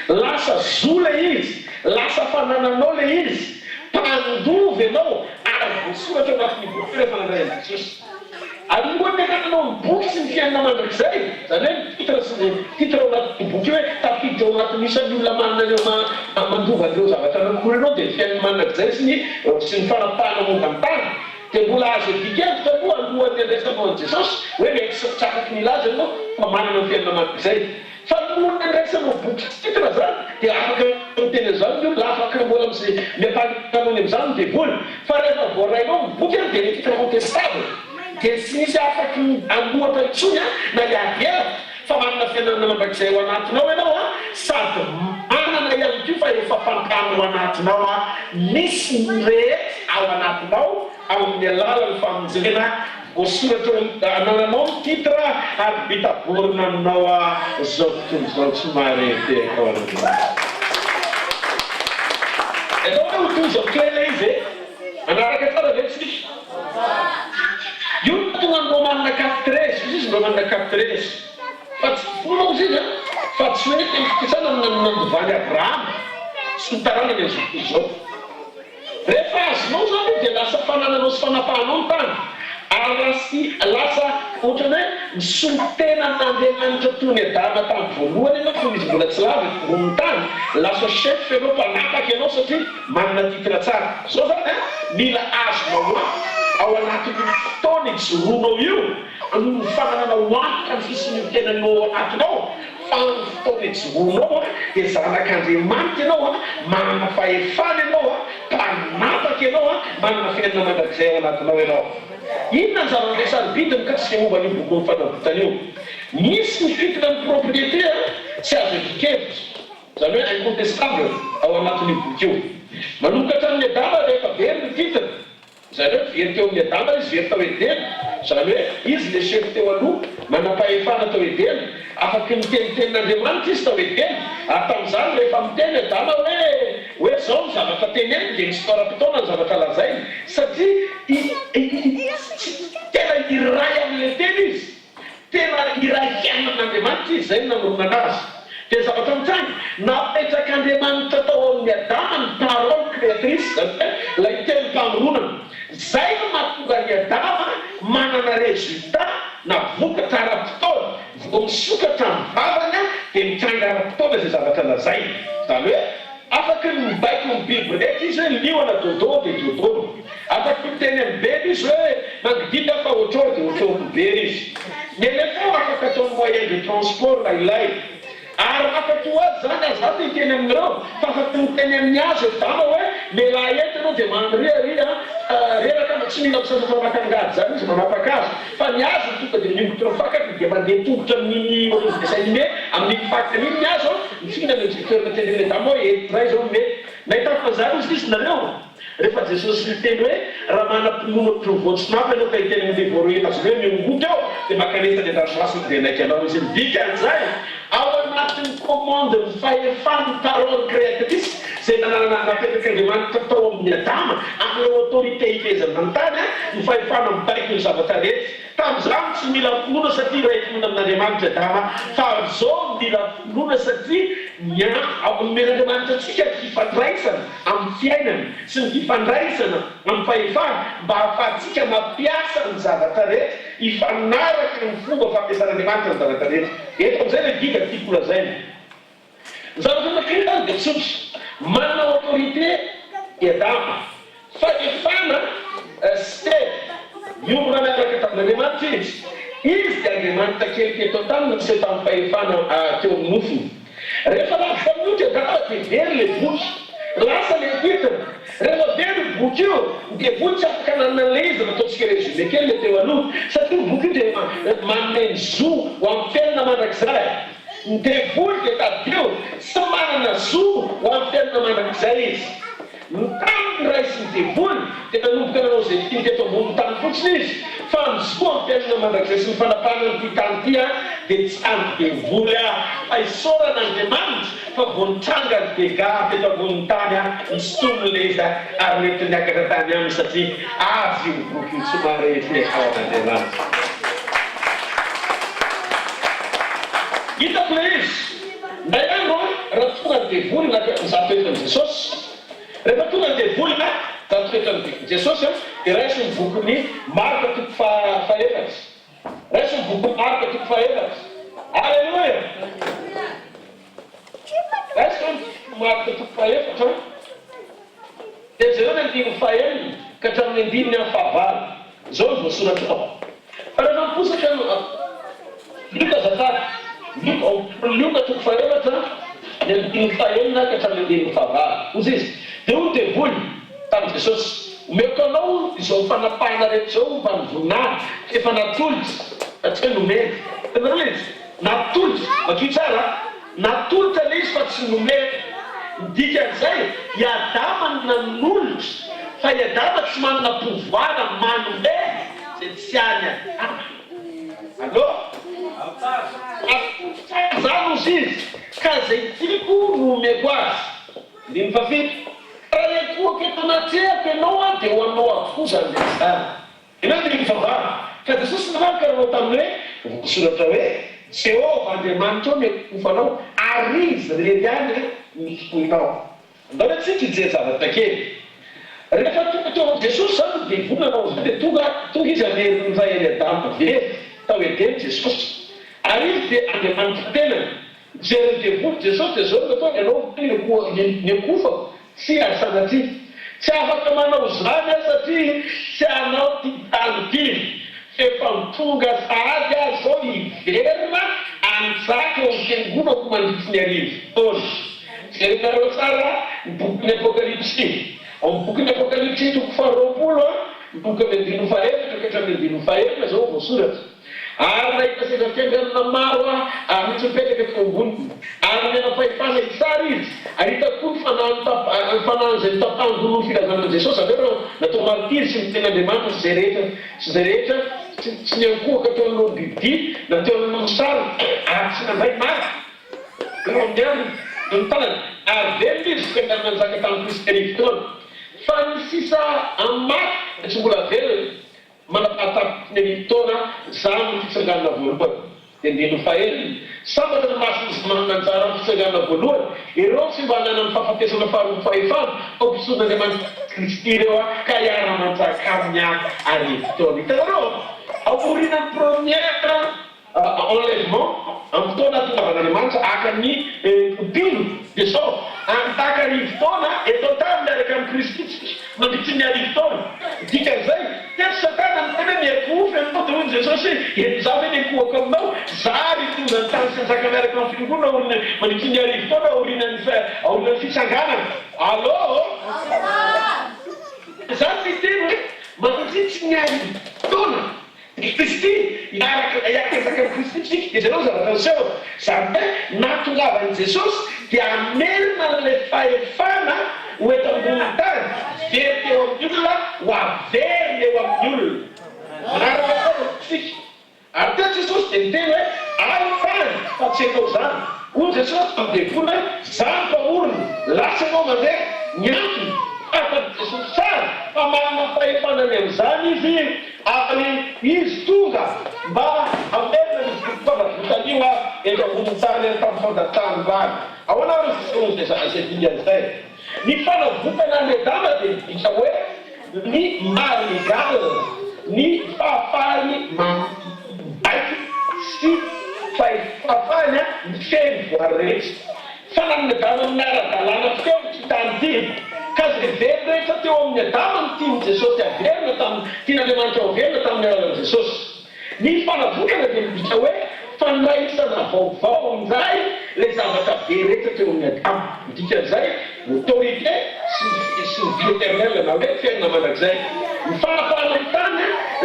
lasa zo le izy lasa fanananao le izy mpandovy ianao ary voasoratra anatin'ny boky rehefa nandray an'i Jesosy. Ary moa miananao ny boky sy ny fiainana mandrakizay, zany hoe titra sy ny titra ao anatin'ny boky hoe tafiditra ao anatin'ny isan'ny olona manana ireo mandova an'ireo zavatra nakory ianao dia ny fiainana mandrakizay sy ny fanapahana momba ny tany. Dia mbola azo dikevitra moa alohan'ny andraisanao an'i Jesosy hoe mety sitrakako ny laza ianao fa manana ny fiainana mandrakizay. Fa nohon'ny andraisanao boky titra zany dia afaka miteny an'izany ny olona afaka mbola miampanikanao amin'izany ny devoly. Fa rehefa voarainao ny boky dia le titra contestable dia tsy misy afaky anohatra intsony na hiavera fa manana fiainana mandrakizay ao anatinao ianao sady manana ihany koa fa efa fantanao anatinao misy ny rehetra ao anatinao ao amin'ny alalan'ny famonjena voasoratra anananao ny titra ary bitaborina aminao zao tontolo zao tsy marety ao anatinao. Ianao hoe ho toy zao clé izy manaraka tsara ve tsy misy? Io tonga andao manana captresse, izy ndao manana captresse. Fa tsy fonao izy izy fa tsy hoe tempotisana nandovany Abrahama sy ny taranany an'izao zao. Rehefa azonao zany dia lasa fanananao sy fanapahanao ny tany. Ary lasa ohatrany hoe misolotena n'Andriamanitra toy ny Adama tamin'ny voalohany ianao fa izy mbola tsy lava ambony tany. Lasa chef ianao mpanapaka ianao satria manana titra tsara. Zao zany mila azonao ao anatin'ny fotoana ijoroanao io ny fanananao antoka ny fisin'ny tenanao anatinao fa ny fotoana ijoroanao dia zanak'Andriamanitra ianao manana fahefana ianao mpanapaka ianao manana fiainana mandrakizay ao anatinao ianao. Inona ny zava-misarobidy mikasika momba ny boky ny fanavotana io? Misy ny fitona ny propriété tsy azo dikevitra, zany hoe incontestable ao anatin'ny boky io. Manokatra amin'ny Adama rehefa very ny titra, zany hoe very teo amin'ny Adama izy very tao Edena, zany hoe izy le chef teo aloha manam-pahefana tao Edena, afaky miteniten'Andriamanitra izy tao Edena. Ary tamin'izany rehefa miteny Adama hoe zao ny zavatra teneny dia misy fotoram-potoana ny zavatra lazainy satria tena iray amin'ilay teny izy, tena iray fiainan'Andriamanitra izy, zay ny namorona anazy. Dia zavatra mitany napetrak'Andriamanitra tao amin'ny Adama ny parole créatrice, zany hoe ilay teny mpamoronana. Zay no mahatonga ny Adama manana résultat na vokatra ara-potoana, vao misokatra ny vavany dia mitranga ara-potoana izay zavatra lazainy. Zany hoe afaka mibaiko ny Bible ndraiky izy hoe liona dodo dia dodo. Afaka miteny amin'ny bebe izy hoe manodidina fa ohatrao dia ohatrao very izy. Ny éléphant afaka atao moyen de transport na ilay. Ary afaka hoazy zany azaty hiteny amin'ireo fa afaka miteny amin'ny azo Adama hoe lehilahy eto ianao dia mandriaria reraka tsy mila misasafanakangady zany izy manapaka azy. Fa ny azo tonga dia miongotra mifankatra dia mandeha tongotra amin'ny dessin animé amin'ny fakta an'iny ny azo mitsina ny exécuteur teny Adama hoe ray zao mety. Nahitako an'izany izy nareo rehefa Jesosy miteny hoe raha manam-pinoana provoatsinapa ianao ka hiteny amin'ny voaroena azy hoe miongotra ao dia makanesany an-dranomasina dia naiky anao izy midika an'izay ao anatin'ny commande ny fahefan'ny parole créatrice zay napetraka tao amin'ny Adama amin'ny autorité ifezana ny tany ny fahefana mibaiko ny zavatra rehetra. Tamin'izany tsy mila finoana satria raha finoana amin'Andriamanitra Adama, fa zao mila finoana satria men'Andriamanitra antsika fifandraisana amin'ny fiainana sy ny fifandraisana amin'ny fahefana mba ahafahantsika mampiasa ny zavatra rehetra ifanaraka ny fomba fampiasan'Andriamanitra ny zavatra rehetra. Eto amin'izay le dika tiako lazaina. Ny zavatra nakirany dia tsotra, manana autorité i Adama, fahefana step miomana miaraka tamin'Andriamanitra izy. Izy dia Andriamanitra kely teto an-tany sy tamin'ny fahefana teo amin'ny nofiny. Rehefa lasa famin'io dia Adama dia very le boky, lasa le titra. Rehefa very ny boky io dia boky tsy afaka nanana izy nataontsika résumé kely le teo aloha satria ny boky io dia manome ny zo ho amin'ny fiainana mandrakizay. Ny devoly dia tadio sy manana zo ho amin'ny fiainana mandrakizay izy. Ny tany ray sy ny devoly dia nanomboka nanao izay tiany teto ambony tany fotsiny izy, fa ny zo amin'ny fiainana mandrakizay sy ny fanapahana ny tany ity dia tsy any devoly fa isaoran'Andriamanitra fa vao nitranga ny dega teto ambony tany misy tomboleza ary mety niakatra tany aminy satria azy io boky somary fihavan'Andriamanitra. Hitako le izy na ihany raha tonga ny devolina za toetra ny Jesosy rehefa tonga ny devolina za toetra ny Jesosy dia raisy ny bokyny Marka toko fahaefatra raisy ny boky Marka toko fahaefatra alleluia raisy ny Marka toko fahaefatra dia zareo ny andiny fahaenina ka hatramin'ny andininy amin'ny fahavalo zao ny voasoratra ao fa rehefa miposaka Luka zatary Luka toko fahaefatra ny andiny fahaenina ka hatramin'ny andininy fahavalo ozy izy dia ony devoly tamin'ny Jesosy omeko anao izao fanapahana rehetra zao mba mivoninahitra efa natolotra satria nomeny tanareo izy natolotra makio tsara natolotra le izy fa tsy nomeny midika an'izay iadama nanolotra fa iadama tsy manana pouvoir manome zay tsy any adama allo zany ozy izy ka zay tiako nomeko azy ndi mifafito raha koa ketanatrehako ianao a dia ho anao avokoa zany le zany ianao dia mifavara fa Jesosy namanka karanao tamin'ny hoe voasoratra hoe Jehova Andriamanitra ao mikofanao ary izy leliany mikoinao andao hoe tsika hijery zavatra kely rehefa tonga teo Jesosy zany dia vonanao zay dia tonga izy amery vahely adama very tao edeny Jesosy ary izy dia Andriamanitra tenany jery devoly Jesosy dia zao natao ianao ny akofako tsy asanaty tsy afaka manao zany a satria tsy anao ty tany ty efa mitonga sahady azy zao hiverina anjaka eo amitengonako mandritsy ny arivo taona jerinareo tsara ny boky ny apokalypsy amin'ny boky ny apokalypsy toko faharoapolo ny boky amy andino fahaefatra ka hatramin'ny andino fahaefatra zao voasoratra ary nahita sevafianganana maro ary mitsopetaka teo amboniny ary mianam-pahefana tsara izy ahita koa ny fanahany zay tapandolo filazana Jesosy aveo natao martiry sy miten'Andriamanitra sy zay rehetra tsy niankohaka teo amin'olo bibidy na teo amin'olo sary ary tsy nandray mary eo amin'ny andro eo ny tanany ary velona izy fianganana nanjaka tamin'ny Kristy arivo taona fa ny sisa amin'ny maty tsy mbola velona manapahatapiky ny taona zany ny fitsanganana voalohany dia andino fahaenina sambatra ny masony mananjara ny fitsanganana voalohany ireo tsy mba nanany fahafatesana faharoa fahefana ao mpison'Andriamanitra Kristy ireo ka hiara-manjaka amin'ny arivo taona hitanareo aorinan'ny première enlèvement amin'ny fotoana tongavan'Andriamanitra akany mpino dia sao antaka arivo taona eto tany miaraka amin'ny Kristy mandritry ny arivo taona dikan'izay teto satana mitena miakofy aminao dia hoy Jesosy za ve niakohako aminao zary tonga ny tany sanjaka miaraka amin'ny fiangonana mandritry ny arivo taona aorinan'ny fitsanganana allo zany miteny hoe mandritry ny arivo taona Kristy iakazaka ny Kristy tsika dia zareo zavatra seho zany hoe natongavan'i Jesosy dia amerina le fahefana ho eto ambony tany very teo amin'ny olona ho averina eo amin'ny olona manaraka tsika ary teo Jesosy dia miteny hoe alifany fa tsy hainao zany hoy Jesosy amdevola zany mpamorona lasa anao mandeha ny antony afa Jesosy tsara fa manana fahefanany amin'izany izy ary izy tonga mba amerina ny fitaovan'io eto ambony tany tamin'ny fandatany vany ahoana ry zay dingan'izay ny fanavokana ny adama dia midika hoe ny marigal ny fahafahany maiky sy fahafahany mifeny voarehetra fanan'ny adama amin'ny ara-dalàna feo ty tany ty ka zay very rehetra teo amin'ny adama ny tiany Jesosy averina tian'Andriamanitra averina tamin'ny alalan'i Jesosy ny fanavokana dia midika hoe fandraisana vaovao indray le zavatra be rehetra teo amin'ny adama midika an'izay autorité sy ny vie éternelle na hoe fiainana mandrakizay ny fanapahana ny tany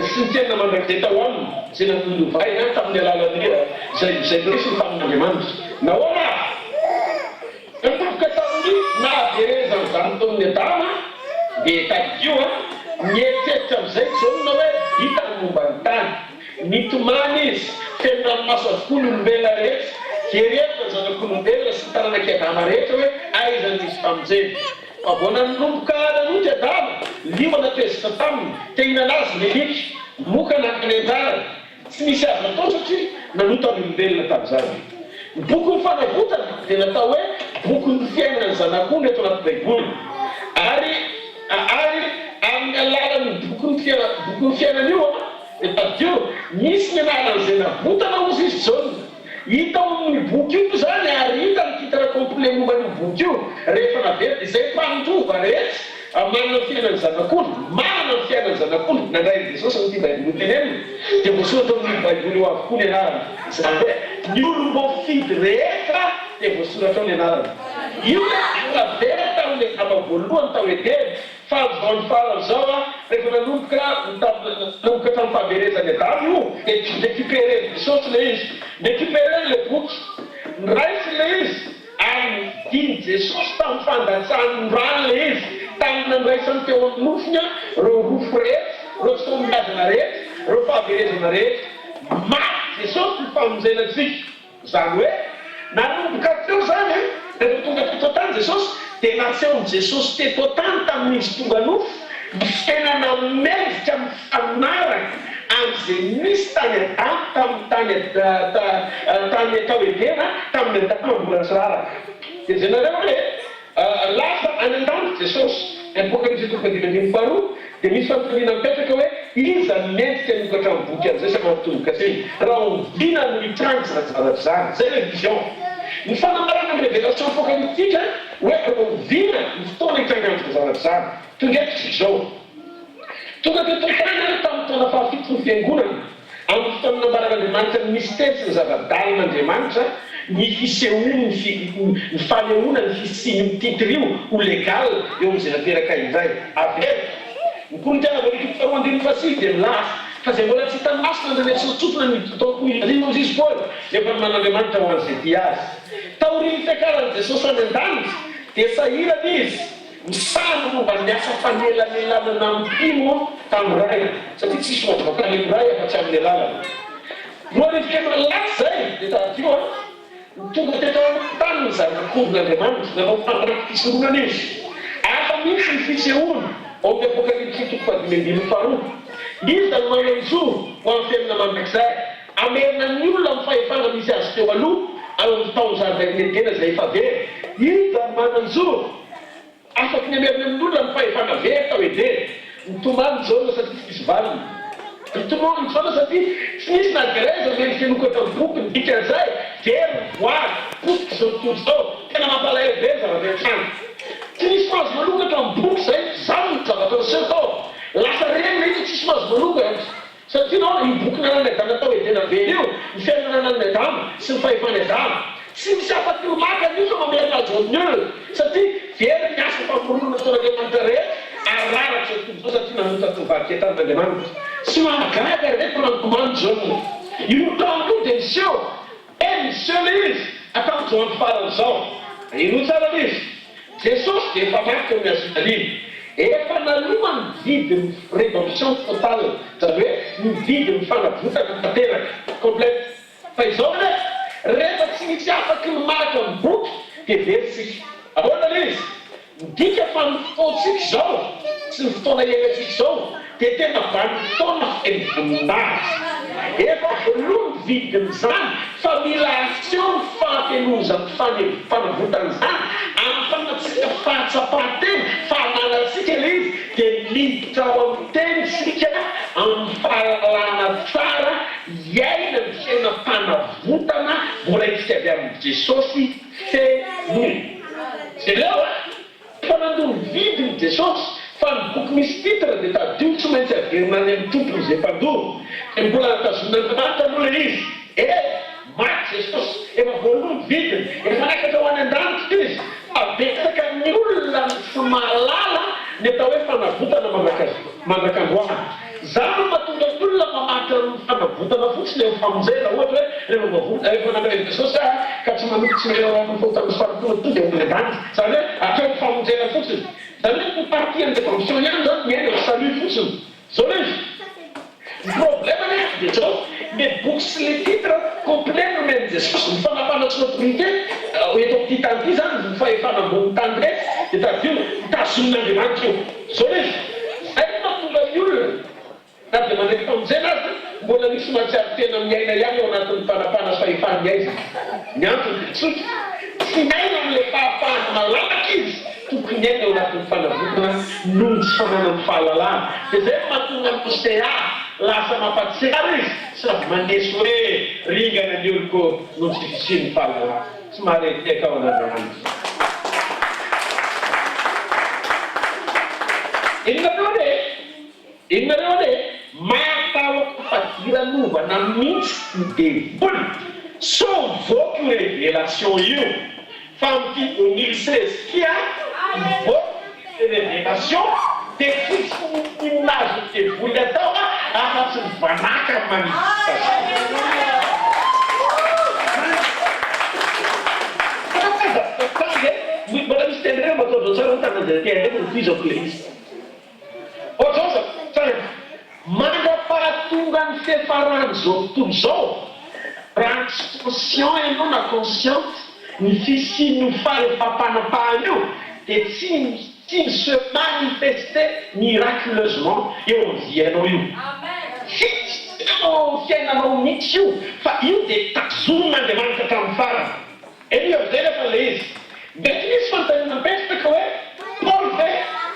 sy ny fiainana mandrakizay tao aminy zay nanolovaina tamin'ny alalan'ny zay Kristy tamin'Andriamanitra nahoana natoboka tamin'ny nahaverezany zany tamin'ny adama dia takio mieritseritra amin'izay tsonona hoe hita ny momba ny tany nitomany izy fiainana maso avokoa ny olombelona rehetra keretra zanak'olombelona sy taranaki adama rehetra hoe aiza nisy famonjeny fa vao nanomboka nanoty adama liona tezitra taminy te hinana azy leliky moka nakany anjarany tsy misy azy natao satria nanota ny olombelona tamin'izany ny boky ny fanavotana dia natao hoe boky ny fiainany zanak'ondry eto anaty baiboly ary amin'ny alalan'ny boky ny fiainany io tadio misy ny anaran'izay navotana ozy izy jaune hita amin'ny boky io zany ary hita ny titre complet momban'ny boky io rehefa navery izay mpandova rehetra manana ny fiainany zanak'ondry manana ny fiainany zanak'ondry nandray Jesosy ny ty baiboly teneniny dia voasoratra amin'ny baiboly eo avokoa ny anarany zany hoe ny olom-bo fidy rehetra dia voasoratra ao ny anarany io navery tamin'ny ava voalohany tao edeny fa am'zao farany zao rehefa nanomboka tamin'ny fahaverezany Adamo io dia récupéré Jesosy le izy récupéré le boky niraisy le izy ary diny Jesosy tamin'ny fandatsahany rano le izy tamin'ny nandraisany teo amin'ny nofony reo rofo rehetra reo fitombazana rehetra reo fahaverezana rehetra maty Jesosy ny famonjenantsika zany hoe nanomboka teo zany rehefa tonga teto tany Jesosy dia nasehony Jesosy teto tany tamin'izy tonga nofo fiainana mezika amin'ny fanaraka amin'izay misy tany Adamo tany tao edena tamin'ny Adamo mbola tsy raraka dia zay nareo hoe lasa any an-danja Jesosy Apocalypse 3:5 dia misy fanontaniana mipetraka hoe iza mendrika nokatra amin'ny boky an'izay sa mampitomboka zay raha ombina no mitrangy zarazaratra zany zay le vision ny fanamarana amin'ny révélation apocalyptique hoe ombina ny fotoana hitrangy amin'ny zarazaratra zany tongetry zao tonga teto tany tamin'ny taona fahafito ny fiangonana amin'ny fotoana nambaran'Andriamanitra ny mystère sy ny zava-dalon'Andriamanitra ny fisehoany ny fanehoana ny fisiny mititry io ho légal eo amin'izay nateraka indray avery ny kolontsaina voalitiky faharoandiny fasily dia milasa fa zay mbola tsy hitany masina andreny tsotsofona ny taoko irino izy Paul efa man'Andriamanitra ho an'izay dia azy taoriny fiakaran'i Jesosy any an-danitra dia sahirana izy misano momba ny asa fanelanelanana ampimo tamin'ny ray satria tsisy voavakany ray afa-tsy amin'ny alalana noarifika malaky zay dia tadio tonga teto tany ny zanak'ondrin'Andriamanitra nanao fanaraky fiseronana izy afa misy ny fisehoana ao amin'ny Apocalypse 3:5 izy da mananjo ho amin'ny fiainana mandrakizay amerina ny olona amin'ny fahefana misy azy teo aloha amin'ny taona zaridain'Edena zay efa very izy da mananjo afaky ny amerina amin'ny olona amin'ny fahefana very tao edena nitomany jaune satria tsy misy valiny nitomany jaune satria tsy misy na grèze amerika nokatra ny boky ny dikan'izay very voary potiky zao tontolo zao tena mampalahelo be zava-miatrany tsy misy mahazo manokatra ny boky zay zany ny zavatra niseho tao lasa reny izy tsisy mahazo manokatra satria nao ny boky nanany Adamo tao edena very io ny fiainana nanany Adamo sy ny fahefany Adamo tsy misy afaky maka io fa mamerina jaune satria very miasa famorona taon'Andriamanitra rehetra araratra tontolo satria nanota tovaky etan'Andriamanitra sy mahagaga rehetra nantomany jaune io taon'io dia miseho miseho le izy atao jaune farany zao ino tsara izy Jesosy dia efa maty amin'ny azotaliny efa naloma ny vidiny révolution totale zany hoe ny vidiny fanavotana tanteraka complète fa izao rehefa tsy misy afaky maka ny boky dia veritsika ahoana le izy midika fa ny fotoantsika zao sy ny fotoana iainantsika zao dia tena vanimpotoana fivoninahitra efa voalohany vidiny zany fa mila action fahatenozany fanavotana zany amin'ny fanatsika fahatsapateny fahalalanatsika le izy dia miditra ao amin'ny teny sika amin'ny fahalalana tsara iaina ny fiaina fanavotana mbola itsika avy amin'ny Jesosy fenoy zay leo fa nandony vidiny Jesosy fa ny boky misy titre dia tadio tsy maintsy averina any amin'ny tompony zay mpandoro dia mbola natazon'Andriamanitra aloha le izy maty Jesosy efa voalohany vidiny efa nakatra ho any an-danitra izy abetsaka ny olona tsy mahalala ny atao hoe fanavotana mandrakandroana zany mahatonga ny olona mamatra ny fanavotana fotsiny eo famonjena ohatra hoe efa nandrainy Jesosy ka tsy manompotsy ny fahotana faratona to dia olona an-danitra zany hoe atao ny famonjena fotsiny zany hoe ny partie ny dévotion ihany zany miaina ny salut fotsiny zao le izy ny problème dia zao les book sy les titres complètes même Jesosy ny fanapanatsy l'autorité eto amin'ity tany ity zany ny fahefana ambony tany rehetra dia tadio tazon'Andriamanitra io zao le izy zay mahatonga ny olona na dia mandraiky famonjena azy mbola misy mahatsiaro tena miaina ihany ao anatin'ny fanapana sy fahefany aiza ny antony tsotra finaina amin'ilay fahafahana malalaka izy tokony aina ao anatin'ny fanavotana noho ny tsy fananany fahalalana. Dia zay mahatonga ny postea lasa mampatsiary izy sady maneso hoe ringana ny oloko no tsy fisian'ny fahalalana. Somary etiaka ao an'Andriamanitra. Inareo hoe matahoaka fadiran'ovana mihitsy ny devoly so mivoaka io révélation io fa amin'ity 2016 kia mivoaka révélation dia tsisy minazy ny devoly atao afa-tsy ny vanaka mbola misy tenireo mataodrao tsara ny tananjaty nifizako le izy ohatrao tsara mandrapahatonga ny fiafarany zao tontolo zao raha tsy conscient ianao na consciente ny fisian'io fahefam-panapahana io dia tsy se manifester miraculeusement eo am'vianao io. Fiainanao mihitsy io fa io dia tazonin'Andriamanitra hatramin'ny farany. Io am'izay rehefa le izy dia tsy misy fanontaniana mipetaka hoe Paul ve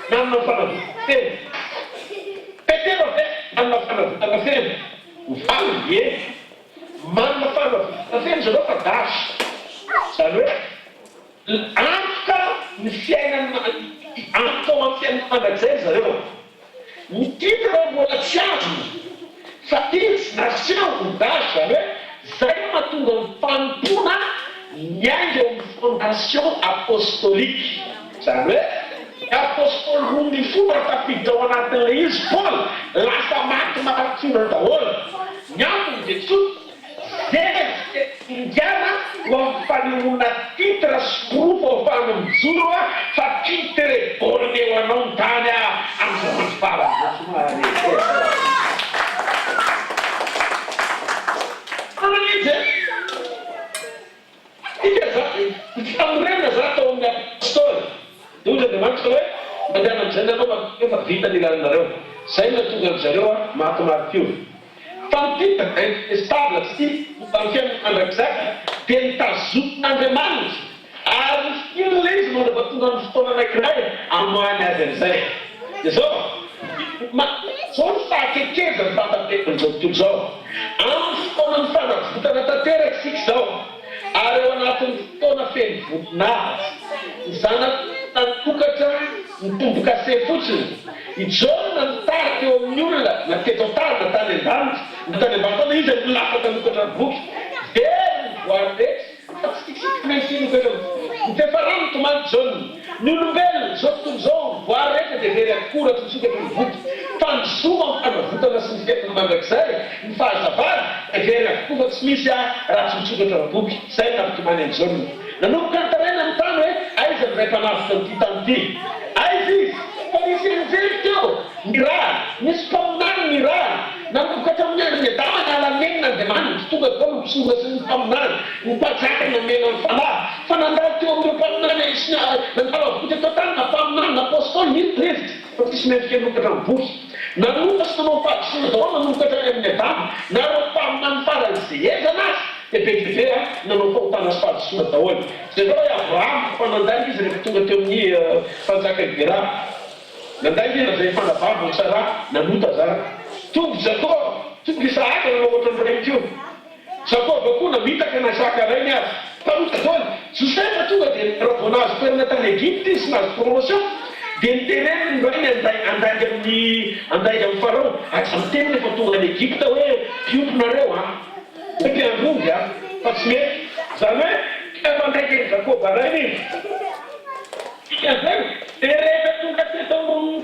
nanana fanavotana feno, Petero ve nanana fanavotana feno, mivaly ie manana fanavotana feno zareo fa dasy. Zany hoe antoka ny fiainana antoka ao amin'ny fiainana mandrakizay zareo. Ny titre mbola tsy azony fa izy na tsy azo dasy zany hoe zay mahatonga ny fanompona miainga eo amin'ny fondation apostolique. Zany hoe apôstoly roa ny fomba tafiditra ao anatin'le izy Paul lasa maty mahatsona daholo. Ny antony dia tsotra zay ingana ho amin'ny fanehoana titre sy proof ahafahana mijoro fa titre borné ho anao ny tany amin'izao andro farany. Famorenana za tao amin'ny apôstoly dia ozy Andriamanitra hoe mandeha amin'izay nanao efa vita ny lalanareo. Zay mahatonga an'zareo mahatomariky io. Fa mitita stable tsy amin'ny fiainana mandrakizay dia nitazon'Andriamanitra ary inona izy mandrava tonga ny fotoana anankiray amoahany azy an'izay. Dia zao zao ny fahakekezany fatapetin'izao tontolo zao amin'ny fotoanany fanavotana tanteraka sika zao ary eo anatin'ny fotoana feno voninahitra ny zanaka nanokatra nitomboka se fotsiny ijaona nitarika eo amin'ny olona na teto tany na tany an-danitra na tany am-batana izy nilafaka nokatra ny boky dia nivoary rehetra fa tsy tsika maintsy nokatra ny fiafarany tomany jaune ny olombelona zao tontolo zao nivoary rehetra dia very akoratra nisokatra ny boky fa ny zoma amin'ny fanavotana sy ny fiainana mandrakizay ny fahazavana very avokoa fa tsy misy raha tsy misokatra ny boky. Zay nampitomany any jaune nanomboka nytaraina ny tany hoe aiza nyray mpanavitra nyty tany ity aiza izy fa misy anjely teo ny raha misy mpaminany ny raha nanomboka hatramin'ny andro ny adama ny alamenina Andriamanitra tonga koa nompisonga sy ny mpaminany ny mpanjaka namena ny fanahy fa nandalo teo amin'ireo mpaminany nandalo avokotra tao tany na mpaminany na apôstoly mitrevitra fa tsisy mendrika nomokatra ny boky nanomboka sy nanao fahadisoana daholo nanomboka hatrany amin'ny adama na reo mpaminany farany zay ezanazy dia bebebe nanao fahotana sy fahadisoana daholo. Zay zao hoe Abraham fa nanday izy rehefa tonga teo amin'ny mpanjaka Gera nanday izy zay fanavavy tsara nanota zara tonga Jacob tonga Isaka nanao ohatra ny regny teo Jacob koa namitaka na Isaka regny azy panota daholo Josefa tonga dia niravonazy toerana tany Egypte izy nazy promotion dia nitereny ny regny andainga amin'ny Farao aza miteny rehefa tonga any Egypte hoe mpiomponareo hoe mpiandrongy fa tsy mety zany hoe efa ndraiky ny Jacob arainy izy zay dia rehefa tonga teto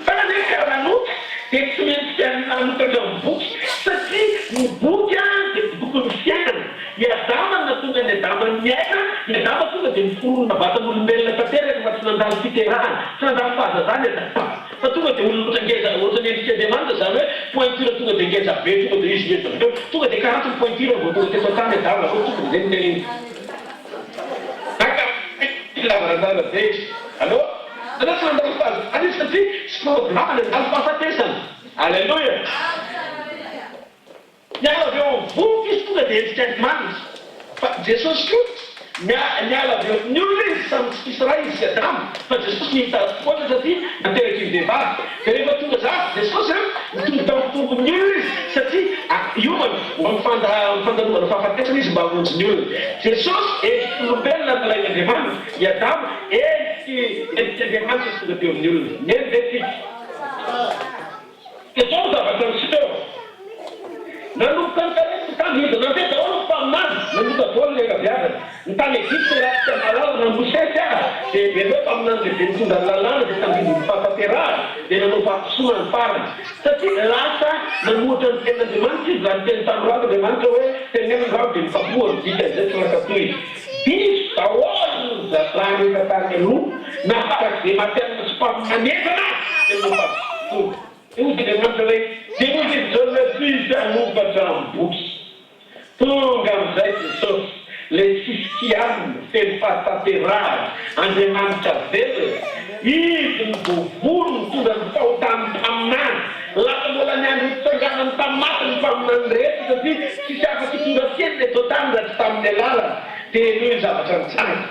tany karanota dia tsy maintsy anotatra ny boky satria ny boky dia boky ny fiainana ny adama na tonga ny adama miaina ny adama tonga dia niforonona vatan'olombelona tanteraka fa tsy nandalo fiterahana tsy nandalo fahazazany adama fa tonga dia olona ohatra ngeza ohatra ny endrika Andriamanitra zany hoe pointure tonga dia ngeza be tonga dia izy mety aveo tonga dia karaha ny pointure vao tonga teto tany adama fa tonga dia zay ny lavarandala be izy allo zany tsy nandalo fahazazany izy satria sy programme nandalo fahafatesana. Alleluia. Miala aveo amin'ny voky izy tonga dia endrika Andriamanitra fa Jesosy koa miala avy eo ny olona izy samy tsy misy raha izy sy Adamo fa Jesosy nihita foana satria nateraky ny vehivavy dia rehefa tonga za Jesosy mitonga tamin'ny ny olona izy satria iomana mba mifandalovana fahafatesana izy mba hamonjy ny olona Jesosy olombelona nalain'Andriamanitra i Adamo endriky Andriamanitra sy tonga teo amin'ny olona neny vetika dia zao zavatra nisiteo nanomboka ny karetsy tany hida nandeha daholo mpaminany nanomboka daholo le gaviavana ny tany Egypte raha malala nambosety dia bereo mpaminany lehibe mitondra ny lalàna dia tambidy mifahafateraha dia nanao fahakisoana ny farany satria lasa namoatra ny tenin'Andriamanitra izy raha ny teny tamin'ny rano Andriamanitra hoe tenen'ny rano dia mifapoa ny dika izay tsy rakatoy diso daholo raha rehefa tany aloha nafaraky dia maternina sy mpaminanezana dia mifapoa io dia Andriamanitra hoe dia moa dia zao le fils amovatra amin'ny boky tonga amin'izay Jesosy le tsisy kianina feno fahatanterahana Andriamanitra velona izy ny vovolo ny tonga ny fahotany mpaminany lasa mbola ny andro hitsanganany tamin'ny ny mpaminany rehetra satria tsisy afaka tonga fieny le totany raha tsy tamin'ny alala dia noho ny zavatra nitsanga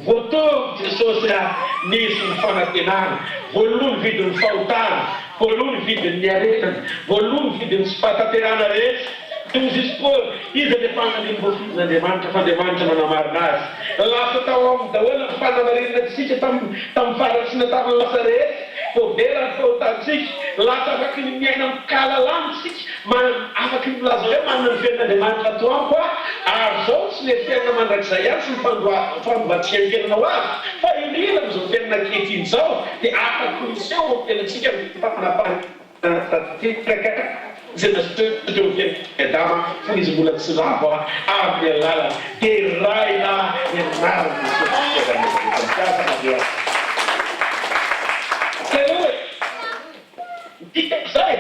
voatovy Jesosy nisy ny fanantenana voalohany vidin'ny fahotana voalohany vidin'ny aretana voalohany vidin'ny sy fahatanterahana rehetra tozy izy koa izy alefanan'iny voafizin'Andriamanitra fa Andriamanitra manamarina azy lasa tao amin'ny daholo ny fanamarinana tsika tamin'ny faratsina tamin'ny lasa rehetra fo vera ny fahotantsika lasa afaky ny miaina mikalalany sika afaky milaza hoe manana ny venin'Andriamanitra atoany koa ary zao tsy le fiainana mandrakizay ihany sy ny famboatsian-tenanao azy fa indrindra am'izao fiainana ankehitriny zao dia afaky miseho amin'ny tenatsika famanapanatatitaka zay nasiteo Adama fa izy mbola tsy lavo amin'ny alala dia raina ianarana hoe dika izay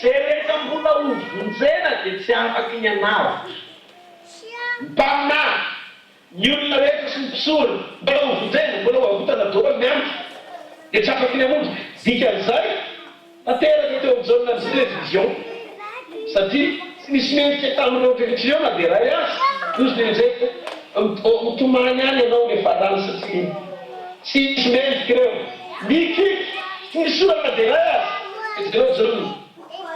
zay rehetra mbola ovonjena dia tsy afaky ny anara mpaminany ny olona rehetra sy mipisory mbola ovonjena mbola hoavotana daholo ny andro dia tsy afaky ny amonjy dikan'izay tanteraka teo amin'izao na televizion satria tsy misy mendrika tamin'ireo televizion na dia ray azy izy dia zay mitomany any ianao rehefa lany satria tsy misy mendrika ireo mikiky tsy misorana dia ray azy izy ireo zao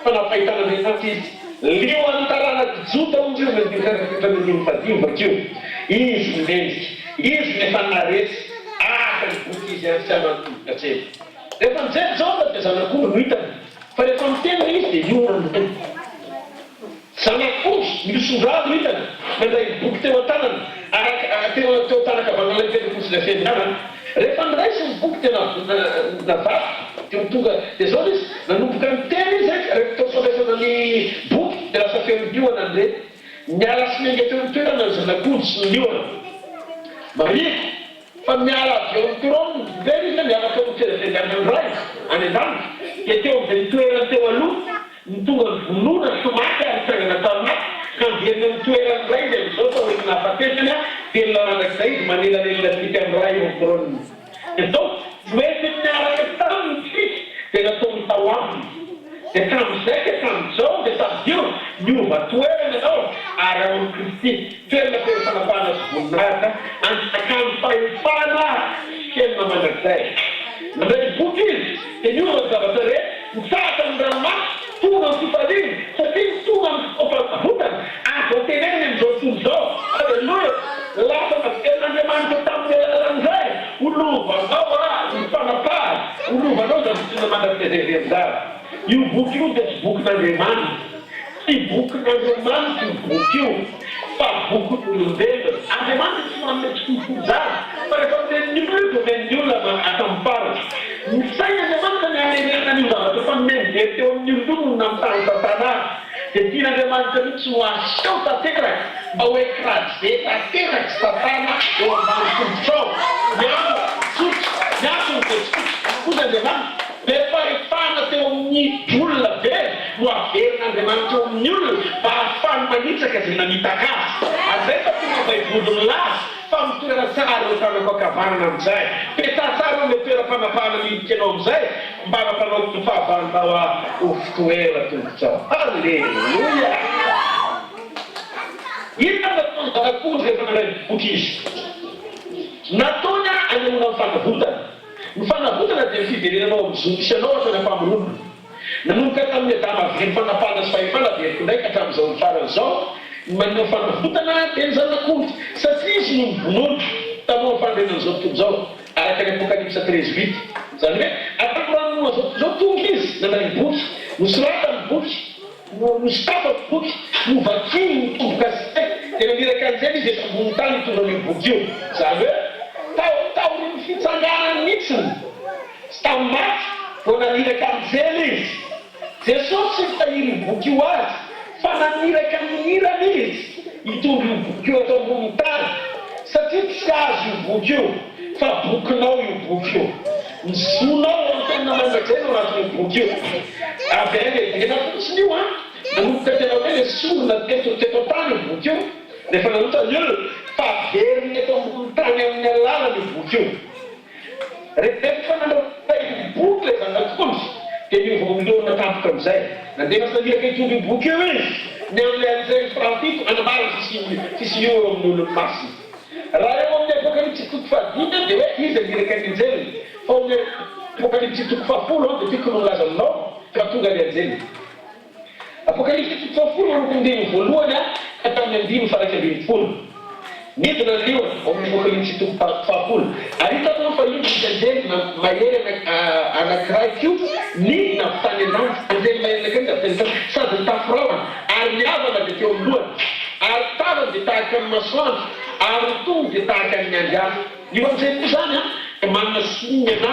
fanapahitana Andriamanitra izy lio antarana kijota onzy io mendifamin'ny fadimy vakio izy mendrika izy nefa naretsy aka ny boky izy any tsy amantoboka tsely rehefa mijery zao dia zanak'omby no hitany fa rehefa mitena izy dia io miteny zanak'omby misondrado hitany mandray boky teo an-tanana teo tanakavanalay telefosina fianarana rehefa niraisy ny boky tena navato teo tonga dia zao izy nanomboka mitena izy rehefa teo fandraisana ny boky dia lasa feo milioana andre miala sy menga teo mitoerana ny zanak'omby sy ny lioana mariko fa miala avy eo mitoerony very izy miala teo mitoerafengarina ny ray any an-danitra dia teo amin'izay mitoerana teo aloha ny tonga ny vonoana somaty ary tsangana tamina ka miverina mitoerany ray izy am'izao fa hoe nafatesany dia nilaranak'izay izy manelanelona tika amin'ny ray eo mitoerony dia zao mety miaraka taminy tsisy dia natao mitao aminy dia tamin'izay dia tamin'izao dia tamin'io miova toerana ianao ary ao amin'ny Kristy toerana tena fanapahana sy voninahitra anjakany fahefana fiainana mandrakizay mandray boky izy dia miova ny zavatra rehetra mitsahatra ny ranomasy tonga ny fifaliana satria tonga ny fofavotana azao teneniny amin'izao tontolo zao aleloia lasa matenin'Andriamanitra tamin'ny alalan'izay olovanao ny fanapahana olovanao zany tsina mandrakizay amin'izara io boky io dia tsy bokin'Andriamanitra tsy bokin'Andriamanitra io boky io fa bokin'olombelona Andriamanitra tsy manome tsikokozara fa rehefa men'ny olona dia men'ny olona atamparatra ny sain'Andriamanitra ny anerena an'io zavatra fa mendery teo amin'ny olondono na mitany tatana dia tian'Andriamanitra mihitsy ho aseho tanteraka mba hoe kraje tanteraka satana eo ambany tombotrao miamba tsotra miantony dia tsotra koza Andriamanitra rehefa efana teo amin'ny olona very no averin'Andriamanitra eo amin'ny olona mba ahafany manitsaka izay namitaka azy azay fa tonga baibolony laza fa mitoera tsara eo fanapakavanana amin'izay petatsara eo le toera-panapahana midika anao amin'izay mba nampanao ny fahavanonao ho fitoera tombotrao alleluia ina natao zanakory rehefa nanay boky izy nataony anemoana mifanavotana mifanavotana dia fiverenanao amin'izondisanao asana mpamoronona nanomboka tamin'ny adama very fanapana sy fahefana veriko ndraiky hatramin'izao mifaran'izao manao fanavotana dia ny zanakonty satria izy no mibonondro tamoa fandrenan'izao tontolo zao araka ny apokalypsa 13:8 zany hoe atakoranoa zao tonga izy nanay boky nosorata ny boky nosotafa ny boky novakiny mitomboka sy tena miraka an'izay izy efa ambony tany hitonga ny boky io zany hoe taoriny fitsanganany mihitsiny sy tamin'ny maty vao naniraka amin'izany izy jesosy tsy fitahiry ny boky io azy fa naniraka minirana izy hitonga io boky io atao ambony tany satria tsy azo io boky io fa bokinao io boky io nizonao amin'ny tena mandrakzay no anatin'io boky io avy any tena fotsiny io nanomboka tena hoe le sorona teto tany io boky io rehefa nanotany io fa veriny eto ambony tany amin'ny alalany io boky io rehefa nanao boky le zanak'ondry dia miovaoloana tampoka amin'izay nandeha masaniraka hitonga io boky io izy ny amin'le an'izay frantito anamara fisinio eo amin'ny olony masina raha eo amin'ny apokalypsy toko fahadimy dia hoe izy aniraka an'injely fa amin'ny apokalypsy toko fahafolo dia tiako nolaza aminao fa tonga ny anjely apokalypsy toko fahafolo rokondimy voalohany ka tamin'ny andimy faraka ambin'ny folo midina liona amin'ny apokalypsy toko fahafolo ary hitanao fa io misy anjely mahery anakiraiky io midina fitany an-danja anjely mahery anakiraiky sady nitafiraona ary niavana dia teo amin'ny lohany ary tavany dia tahaka amin'ny masoandro ary tonga dia tahaka amin'ny andiafo io amin'izay koa zany manana signe na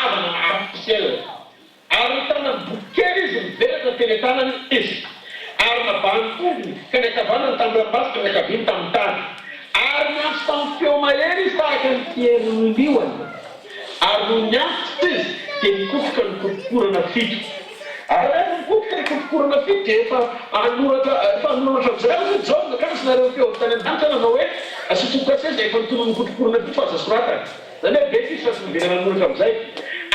avana artificiel ary hitana boky kely izy mivelatra teny tanany izy ary nabany tongony ka ny akavanany tamin'ny rambasika ny akaviny tamin'ny tany ary niantso tamin'ny feo mahery izy tahaka ny fieriny lioany ary no niantso izy dia nikofoka ny kofokorana fito ary rehefa nikofoka ny kofokorana fito dia efa anoratra zay jaona kasinareo feo tany an-danitra nanao hoe asotoka se zay efa nitono ny kofokorana fito fa aza soratany zany hoe betisy fa sy miverana anoratra amin'izay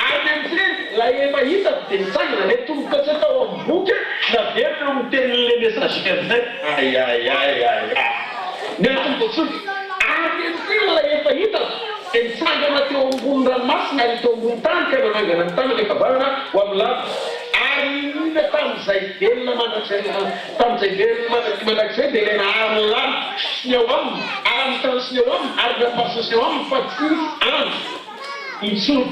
ary amin'izay la efa hita dia mitsangana le tomboka tsy atao amin'ny boky na verina amin'ny tenin'le messager zay ny atombotsody ary amin'izay la efa hita dia mitsangana teo ambony ranomasina ary teo ambony tany ka nanangana ny tany rehefa vanana ho amin'ny lava ary nina tamin'izay velona mandrakzay tamin'izay velona mandrakzay dia ilay nahariny lany sy ny ao aminy ary amin'ny tany sy ny ao aminy ary napasiny sy ny ao aminy fa tsisy andro intsony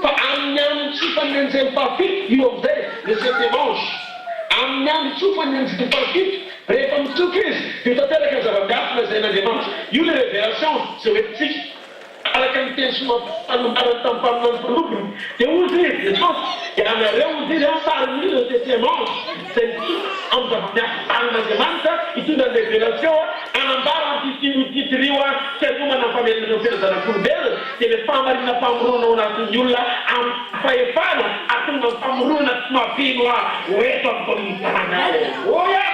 fa amin'ny andro tsofany anjely fahafito io amin'izay le septemange amin'ny andro tsofany anjely fahafito rehefa mitsoka izy dia tanteraka ny zava-biafina zay n'Andriamanitra io le révélation zay hoentintsika araka ny teny somampanombarany tamin'ny mpaminany mpanompony dia ozy izy jesosy dia anareo ozy izy fariny le septemange zay mitsoka amin'ny zava-biafina an'Andriamanitra hitondra ny révélation anambara antitirio tsy atomana ny famelonao fena zanak'olombelona dia le famarina mpamorona ao anatin'ny olona amin'ny fahefana atonga ny mpamorona tsy mapino hoeto amin'ny oya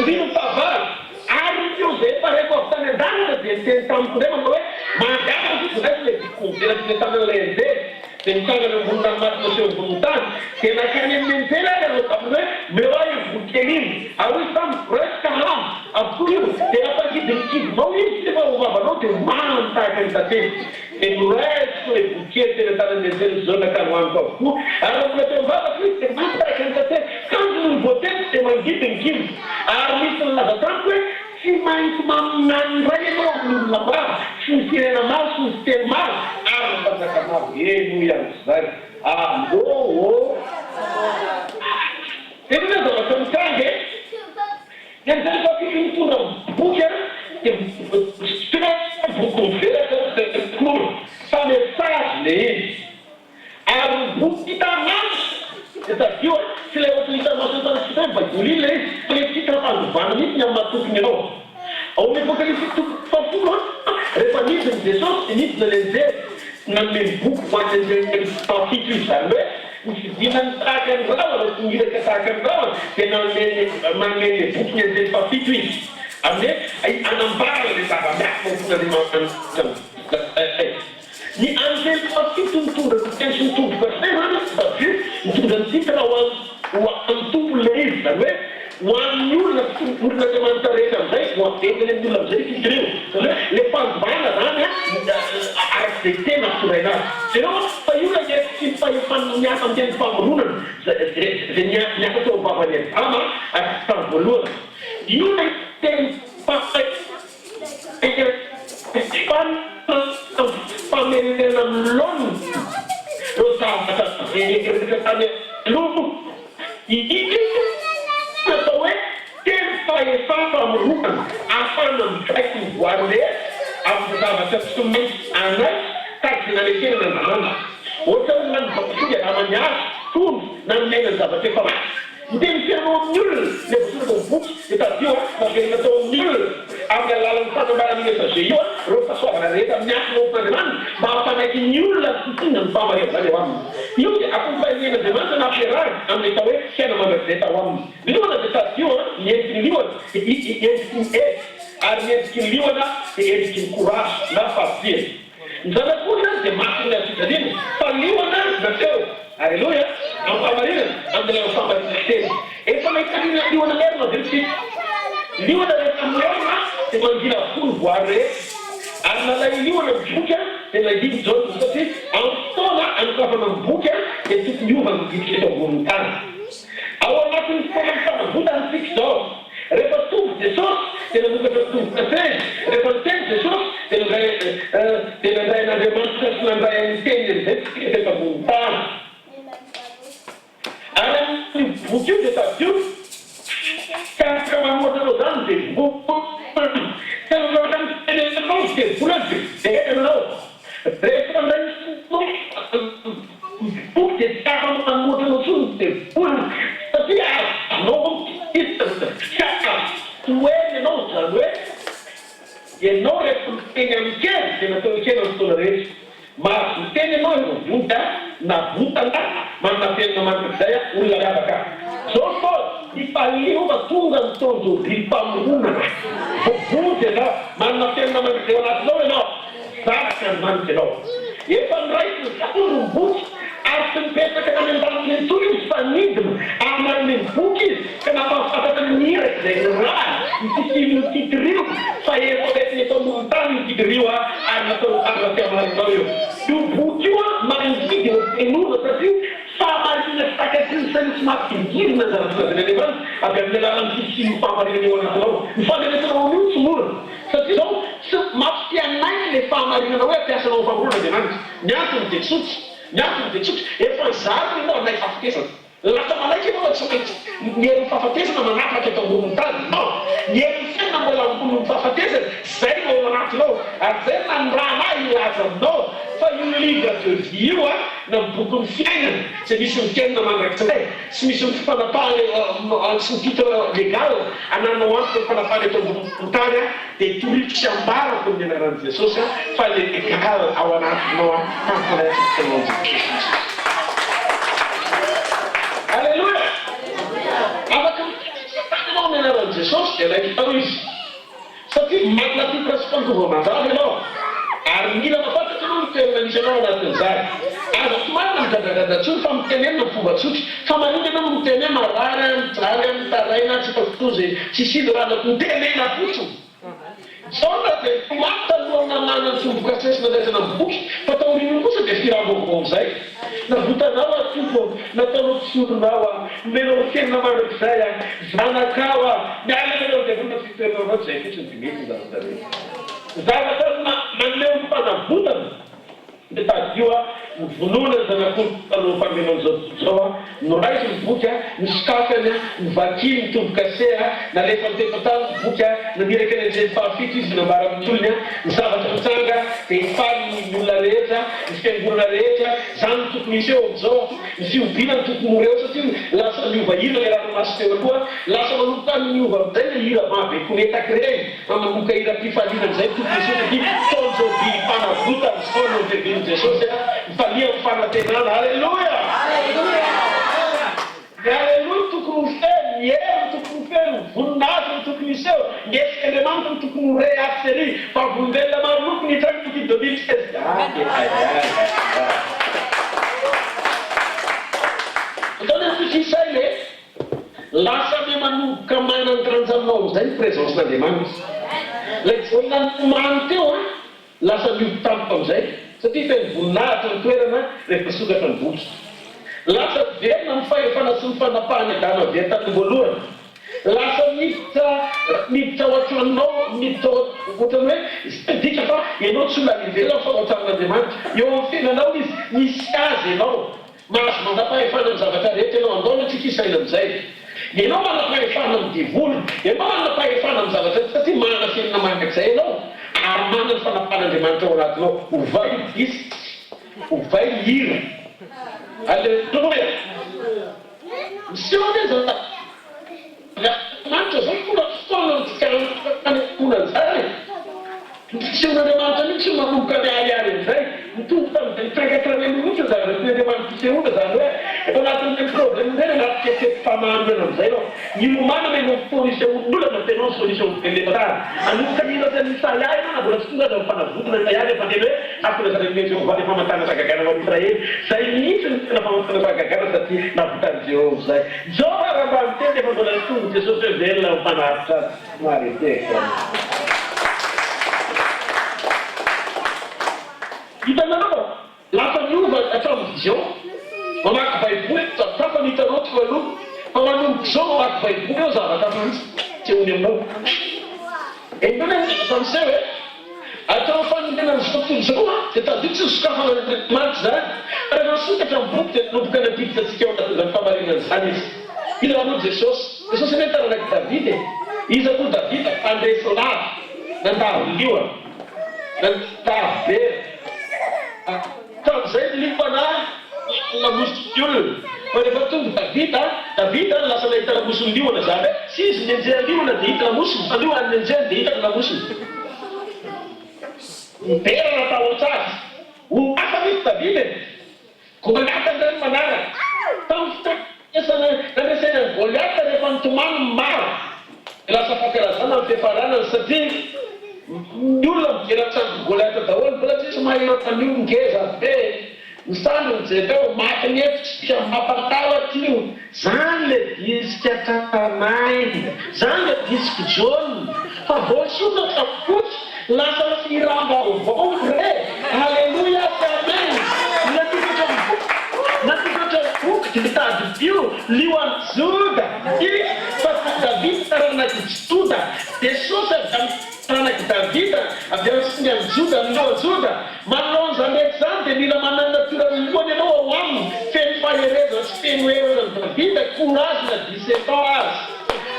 ndino favary ary io zay efa rehefa avy tany an-danitra dia niteny tamiko ndray manao hoe mandiaka nysondraiky le dikonjerasile tanan'ilay anjely dia mitsangana ambony ranomasina sy eo ambony tany dia nakany amin'ny anjely ary areo taminy hoe meo io bokely iny ary izy tamin'ny presque lamy avokoa io dia nampagidinykidinao izy efa hovavanao dia manany tahaka ny tately dia noresiko le bokely tena tanany anjely zao nakany hoaniko avokoa ary amina teo mivavaka izy dia manany tahaka ny tately kanjony ny voately dia mangidinykidiny ary misy ny lavatamiko hoe tsy maintsy maminanydray ianao amin'olona maro sy ny firena maro sy ny fiteny maro ary ny mpanjaka maro eno ian'izay alô dia nina zavatra mitangy ny an'izay fa fito mitondra boky dia boky mivelatra fa message le izy ary boky hitanandro c'est-à-dire tsy ilay ohatry hitanao tanasitany baiboly le izy le fitapandovana mihitsy ny amin'ny matokony ianao ao amin'ny apokalypsy toko fahafolo rehefa nisy ny jesosy dia nisy na lenjery nanome boky ho an'anjely fafito izy zany hoe nifidianany tahaka ny rahana niraka tahaka ny rahana dia manome le boky ny anjely fafito izy amin'ny hoe anambara le zava-miafina fon'Andriamanitra ny anjely fafito mitondra ny mitondroka fenana satria mitondra ny titra ho an'ny tompo le izy zany hoe ho an'ny olona Andriamanitra rehetra amin'izay no ampentiny amin'ny olona amin'izay fitireo le fanjobana zany araka izay tena fitoraina azy zareo fa io la tsy miasa am'teny famoronana zay miasa teo vavany Abrahama ary tany voalohany io la teny famerenena milona reo zavatra rehetra tany lomo natao hoe teny famoronana afana midraiky ny voary rehetra amin'ny zavatra tsy maintsy anaty tahaka izay nanekena n'Andriamanitra ohatra hoe nanyvakosory aramany azy fomba na nomena ny zavatra efa maty miteny fianao amin'ny olona le voasoratra ny boky dia tadio naverina tao amin'ny olona amin'ny alalan'ny fanambarana messager io reo fahasoavana rehetra amin'ny asin'Andriamanitra mba hafanaiky ny olona sisina ny fahamareazany ao aminy io dia akompainen'Andriamanitra nampiarahany amin'ny atao hoe fiaina mandrakizay tao aminy liona dia tadio mientiky ny liona entiky ny ary mientiky ny liona dia entiky ny courage na fahafihana ny zanak'olona dia masiny asitadiny fa liona nateo alleluia amin'ny fahamarinana amin'ny alalan'ny fahamarinana teny efa mahitaniana liona lerina verotsika liona rehefa lerina dia mangila folo voary rehetra ary nalay liona miboka dia nahidiny jao satria amin'ny fotoana anokafana miboka dia tokony iova mivitrika eto ambony tany ao anatin'ny fotoana mifanavotany sika zao rehefa tombo Jesosy dia namokatra tomboka feny rehefa niteny Jesosy dia nandray n'Andriamanitra sy nandray amin'ny teny amizay tsika eto ambony tany ary amin'ny boky io dia tadio ka mamoatra zany dia tenenao dia volany dia enao rehefa ndray boky dia tsaka mamoatra anao tsony dia volany satria anao toeny ianao zany hoe ianao rehefa miteny amin'ny kely dia natao ekena amin'ny fotoana rehetra mahazo miteny ianao vota na votana manampianina mandrakizay olona miavaka zao fô ny faliova tonga mitonjo mpamoronana vovoty ianao manampianina mandrakizay ao anatinao ianao zavatra Andriamanitra ianao efa niraiki ny sakolo ny boky ary tsy mipetraka any an-daniny antony izy fa nidina aman'ny boky izy ka nafafataka ny iraky izay ny raha mititily ny titirio fa efa betiny eto ambony tany ny titirio ary natao tanana fiamarinao eo io boky io mandidy tenora satria fahamarina takatsiny sa ny tsy mampididina zaratsinazen'Andriamanitra avy amin'ny alalan'ny fisiany fahamarinana eo anatinao ny fanderesanao amin'io tsy morona satria zao tsy mampianaiky le fahamarinana hoe ampiasanao famorona Andriamanitra miantony dia tsotra miantony dia tsotra efa zary ianao anay fahafatesana lasa malaiky ianao tsy maintsy miery fahafatesana manapaka eto ambony tany non miery fiaina mbola ambony fahafatesana zay no ao anatinao ary zay nandrana ilaza aminao fa io livre de vie io na boky ny fiainana tsy misy mitena mandrakizay tsy misy mifanapahany sy mititre légal ananao antoka ny fanapahany eto ambony tany dia toriko sy ambarako amin'ny anaran'i Jesosy fa le légal ao anatinao tamponaitsytenao Jesosy alleluia afaka mitanao amin'ny anaran'i Jesosy dia laikitao izy satria magnatitre sy fantovamandravy ianao ary mila mafantatra anao ny toerana misy anao anatin'izay aza tomarina migadagadatsony fa mitenena ny fomba tsotra fa manindry anao mitene marary mijaly mitaraina tsy fakotozy tsisily raha mitenena fotsiny zao na dia tomata aloha nanana ny fombokasesina zaisana amin'ny boky fa taorino kosa dia firambokoao zay navotanao atompo nataonao tisoronao menao tenina mandrakizay zanakao mialanao dia vona fitoeranao zay fotsiny dimety zavatareo zavatra manleo ny fanavotana dia tadio mivonona ny zanak'olo taloha mpamenao zao noraisy ny boky ny sikafany ny vakiny ny tombokase nalefa mitepatany ny boky naniraka ny anjeny fahafito izy nambara amin'ny olony ny zavatra mitsanga dia hifaly ny olona rehetra ny fiangonana rehetra zany ny tokony misy eo amin'izao ny fiobina ny tokony moreo satria lasa miova hira le raha maso teo aloha lasa manomboka ny miova amin'izay ny hira mabekonetaky reny manomboka hira mpifaliana amin'izay tokony misy satria tonjoby fanavotany sy foana ny verben'i Jesosy mifalia mifanantenana alleluia alleluia tokony feno mihery tokony feno voninahitra ny tokony iseho ngesika Andriamanitra ny tokony réafféry fa volondelona maro loko ny hitrany toky 2016 zao ny fosisay le lasa me manomboka fanao amin'izay ny présencen'Andriamanitra. Ilay volinany nomany teo lasa miompy tampoka amin'izay satria teny voninahitra ny toerana rehefa sokatra ny boky. Lasa verina ny fahefana sy ny fanapahany adama avy tany voalohany. Lasa miditra ao an-tranonao, miditra ohatrany hoe dika fa ianao tsy olona ivelona fa ao an-tranon'Andriamanitra. Eo amin'ny fiainanao izy misy azy ianao. Mahazo manapahefana amin'ny zavatra rehetra ianao andao na tsika isaina amin'izay. Ianao manapahefana amin'ny divoly, ianao manapahefana amin'ny zavatra satria manana fiainana mandrakizay ianao. Ary manana ny fanapahan'Andriamanitra ao anatinao. Ovay disy, ovay hira. Alleluia. Miseho ane manitra zay fona fotoana nytikaan'an'izany. Fisehoan'Andriamanitra mihitsy manomboka ny ariary amin'izay. Mitomboka amin'izay traikatrany mihitsy zany Andriamanitra fisehoana zany hoe eto anatin'ilay problème zay anaty keketim-pamanana amin'izay nao. Ilomana me no fotoana isehoan'olana tenao solution velevantara. Anomboka mihitsy ny Isaia na mbola tsy tonga zany fanavotana Isaia rehefa teny hoe akonazany ny Jehovah ny famatana sagagana ho Israely. Zay mihitsy ny tena famatana sagagana satria navotany Jehovah zay. Jehovah raha mba miteny efa mbola tonga Jesosy hoe velona mifanaritra mareteka. Hitanao lafa miova hatramin'ny vision mamaky baiboly zavatra ny hitanao tsy voaloha fa manomboka zao mamaky baiboly eo zavatra mihitsy tsy hony aminao. Enona famseo hoe atao fanomena ny zao zao dia tadio tsy sokafana Andriamanitra zany. Rehefa sokatra ny boky dia nomboka nadiditra tsika ao anatin'izany famarinana izany izy. Ila aloha Jesosy. Jesosy ane taranaki Davida. Izy aloha Davida andresy lava nandavo lioa nandavo vera. Tamin'izay limpanahy lamosy olona. Fa rehefa tonga Davida lasa nahita lamosiny liona zany. Tsy izy mienjeha liona dia hita lamosiny, fa liona mienjeha dia hita lamosiny. Vera natao atsy. Ho afa mihitsy Davida. Goliata ndray manaraka. Tamin'ny fotoana naresena ny Goliata rehefa nitomany maro. Lasa fampiarazana amin'ny fiafaranany satria ny olona migeratsan'ny Goliata daholo mbola tsisy maheno an'io ngeza be. Misandrony zay teo maty ny efitra mampatahotra io. Zany le disika tantanay. Zany le disika jaune. Fa voasokatra fotsy lasa firamba avao re. Alleluia, amen. Natokatra boky mitady bio lioan'ny Joda. Fa Davida taranaki Joda. Jesosy taranaki Davida avy amin'ny singa ny Joda amin'ny Joda. Manonja mety zany dia mila manana natiorany loany ianao ao aminy. Feno fahereza sy feno herezany Davida courage na 17 ans azy.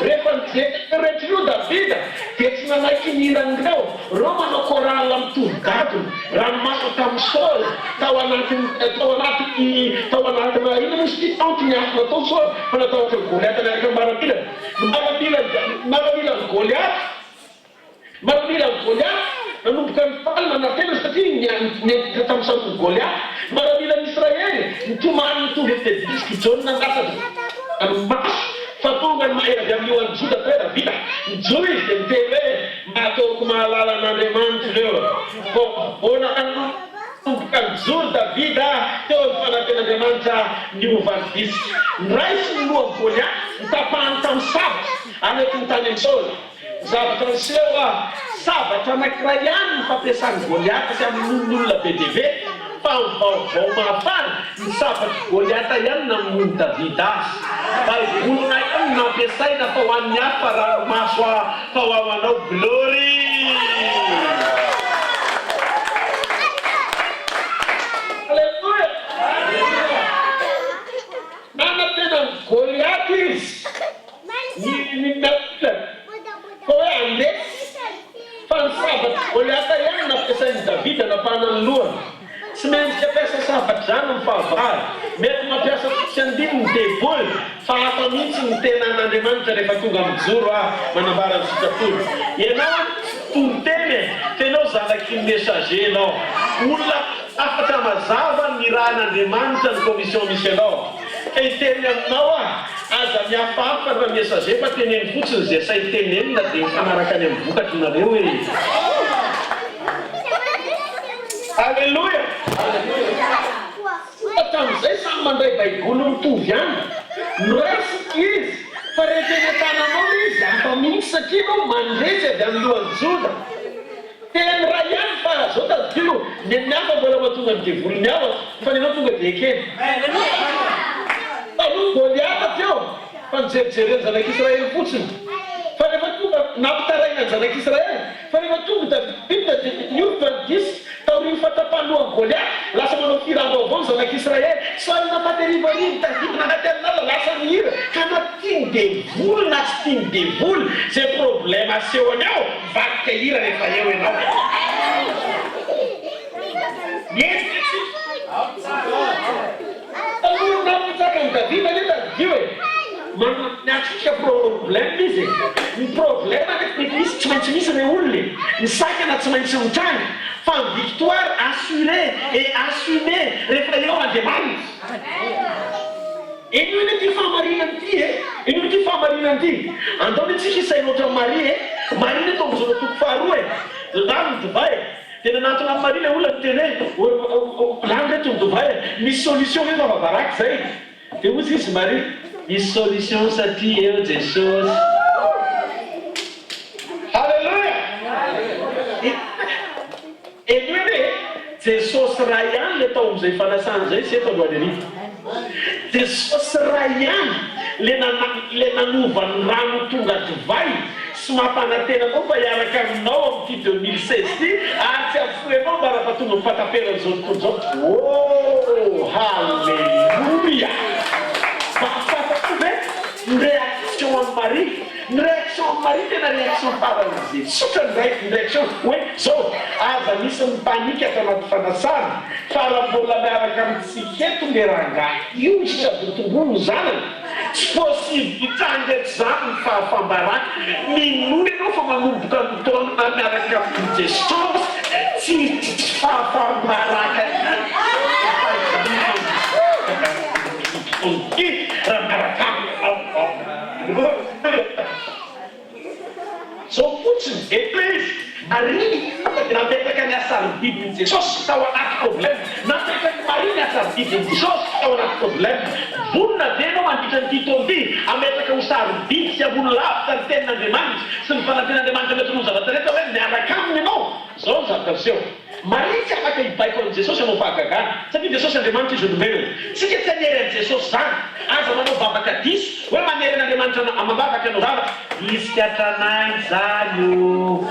Rehefa nijery io Davida dia tsy nanaiky nihirangireo. Reo manao korala mitovy gadony. Ranomasina tamin'ny Saul tao anatina ino misy ty tante niafina tao Saul fa natao ohatry ny Goliata niaraka marabilany. Marabilany Goliata nanomboka ny falina na tena satria nianika tamin'ny sampony Goliata. Marabilany Israely nitomany nitovy amin'ny disky jaune nangasany maso. Fa tonga ny mahera avy amin'ny lohan'ny Joda tao Davida. Nijoy izy dia miteny hoe ataoko mahalala an'Andriamanitra reo. Bona nanomboka nijory Davida teo ny fanaten'Andriamanitra niovany disky. Niraisy ny lohan'ny Goliata nitapahany tamin'ny sabatra anaky ny tany amin'ny Saul. Zavatra niseho sabatra anankiray ihany ny fampiasan'ny Goliata sy amin'ny olona be dia be. Fa vaovao mafana ny sabatra Goliata ihany namono Davida azy. Baibolina ihany nampiasaina fa ho an'ny hafa ranomaso fa ho amanao glory. Alleluia. Nana tena ny Goliata izy. Ny natila. Fa hoe andesy. Fa ny sabatra Goliata ihany nampiasain'i Davida napahana ny lohany. Tsy maintsy ampiasa sabatra zany amin'ny fahavalo. Mety mampiasa fotsy andiny ny deboly. Fa hafa mihitsy ny tenan'Andriamanitra rehefa tonga mijoro manambara ny sikapolo. Ianao tonteny tenao zanaky ny messager ianao. Olona afaka mazava ny rahan'Andriamanitra ny commission misy ianao. Ka hiteny aminao aza mihafahafa raha messager fa teneny fotsiny zay say tenenina dia mifanaraka any amin'ny vokatry nareo hoe. Alleluia. Tamin'izay samy mandray baiboly mitovy ihany. Niraisy izy fa rehefa eny an-tananao izy hafa mihitsy satria no mandresy avy amin'ny lohan'ny joda teny raha ihany fa zao tadilo ny miafa mbola mahatonga ny devolony aho fa nenao tonga de kely aloha Goliata teo fa nijerijereny zanak'Israely fotsiny fa rehefa tonga nampitaraina ny zanak'Israely fa rehefa tonga Davida io vadis taoriny fatapanohan'ny Goliata lasa manao firam-baovao ny zanak'Israely soalina faterivarivo tadidina anaty amin'ala lasa mihira ka na tiany devoly na tsy tiany devoly zay problème asehony ao vatika hira rehefa eo ianao aloha nampitsaka ny Davida le tadio e miatrika problème izy ny problème mety misy tsy maintsy misy le olony ny sakana tsy maintsy mitranga fa ny victoire assurée et assumée rehefa eo Andriamanitra iny ity fahamarinany ity e iny ity fahamarinany ity andao nitsika isaina oatra Marie Marie le tombo zao toko faharoa e lany divay tena natona amin'ny Marie le olona teny lany reto midovay misy solution hoe mavavaraky zay de ozy izy Marie misy solution satria eo Jesosy halleluja eny hoe Jesosy raha ihany le tao am'izay fanasany zay sy eto alohan'ny arivo Jesosy raha ihany le nanovany rano tonga divay sy mampanantenanao fa hiaraka aminao amin'ity 2016 ty ary tsy afoenao mba raha fa tonga mifataperany zao tontolo zao oh halleluja mahafatako hoe ny réaction amin'ny Marie ny réaction amin'ny Marie tena réaction faran'izay sotra ndraiky ny réaction hoe zao aza misy ny panika atao anaty fanasana fa raha mbola miaraka amitsiketo le rangahy io sisa votombolo ny zanany tsy possible hitrangeto zany ny fahafambaraka minoy anao fa manomboka ny taona miaraka amin'ny Jesosy tsy fahafambaraka zao fotsiny eglizy ary napetraka ny asaribidiny Jesosy tao anaty problème napetraka ny Marie ny asaribidiny Jesosy tao anaty problème vonona ve anao mandritra ny titomby ametraka ho sarobidy sy ambony lavitra ny tenin'Andriamanitra sy ny fananten'Andriamanitra mety no zavatra rehetra hoe miaraka aminy ianao zao ny zavatra miseho Marie tsy afaka hibaiko an'i Jesosy anao fahagagana satria Jesosy Andriamanitra izy olombelona tsika tsy hanery an'i Jesosy zany aza manao vavaka diso hoe manery an'Andriamanitra amambavaka anao zavatra izy kiatranay zany o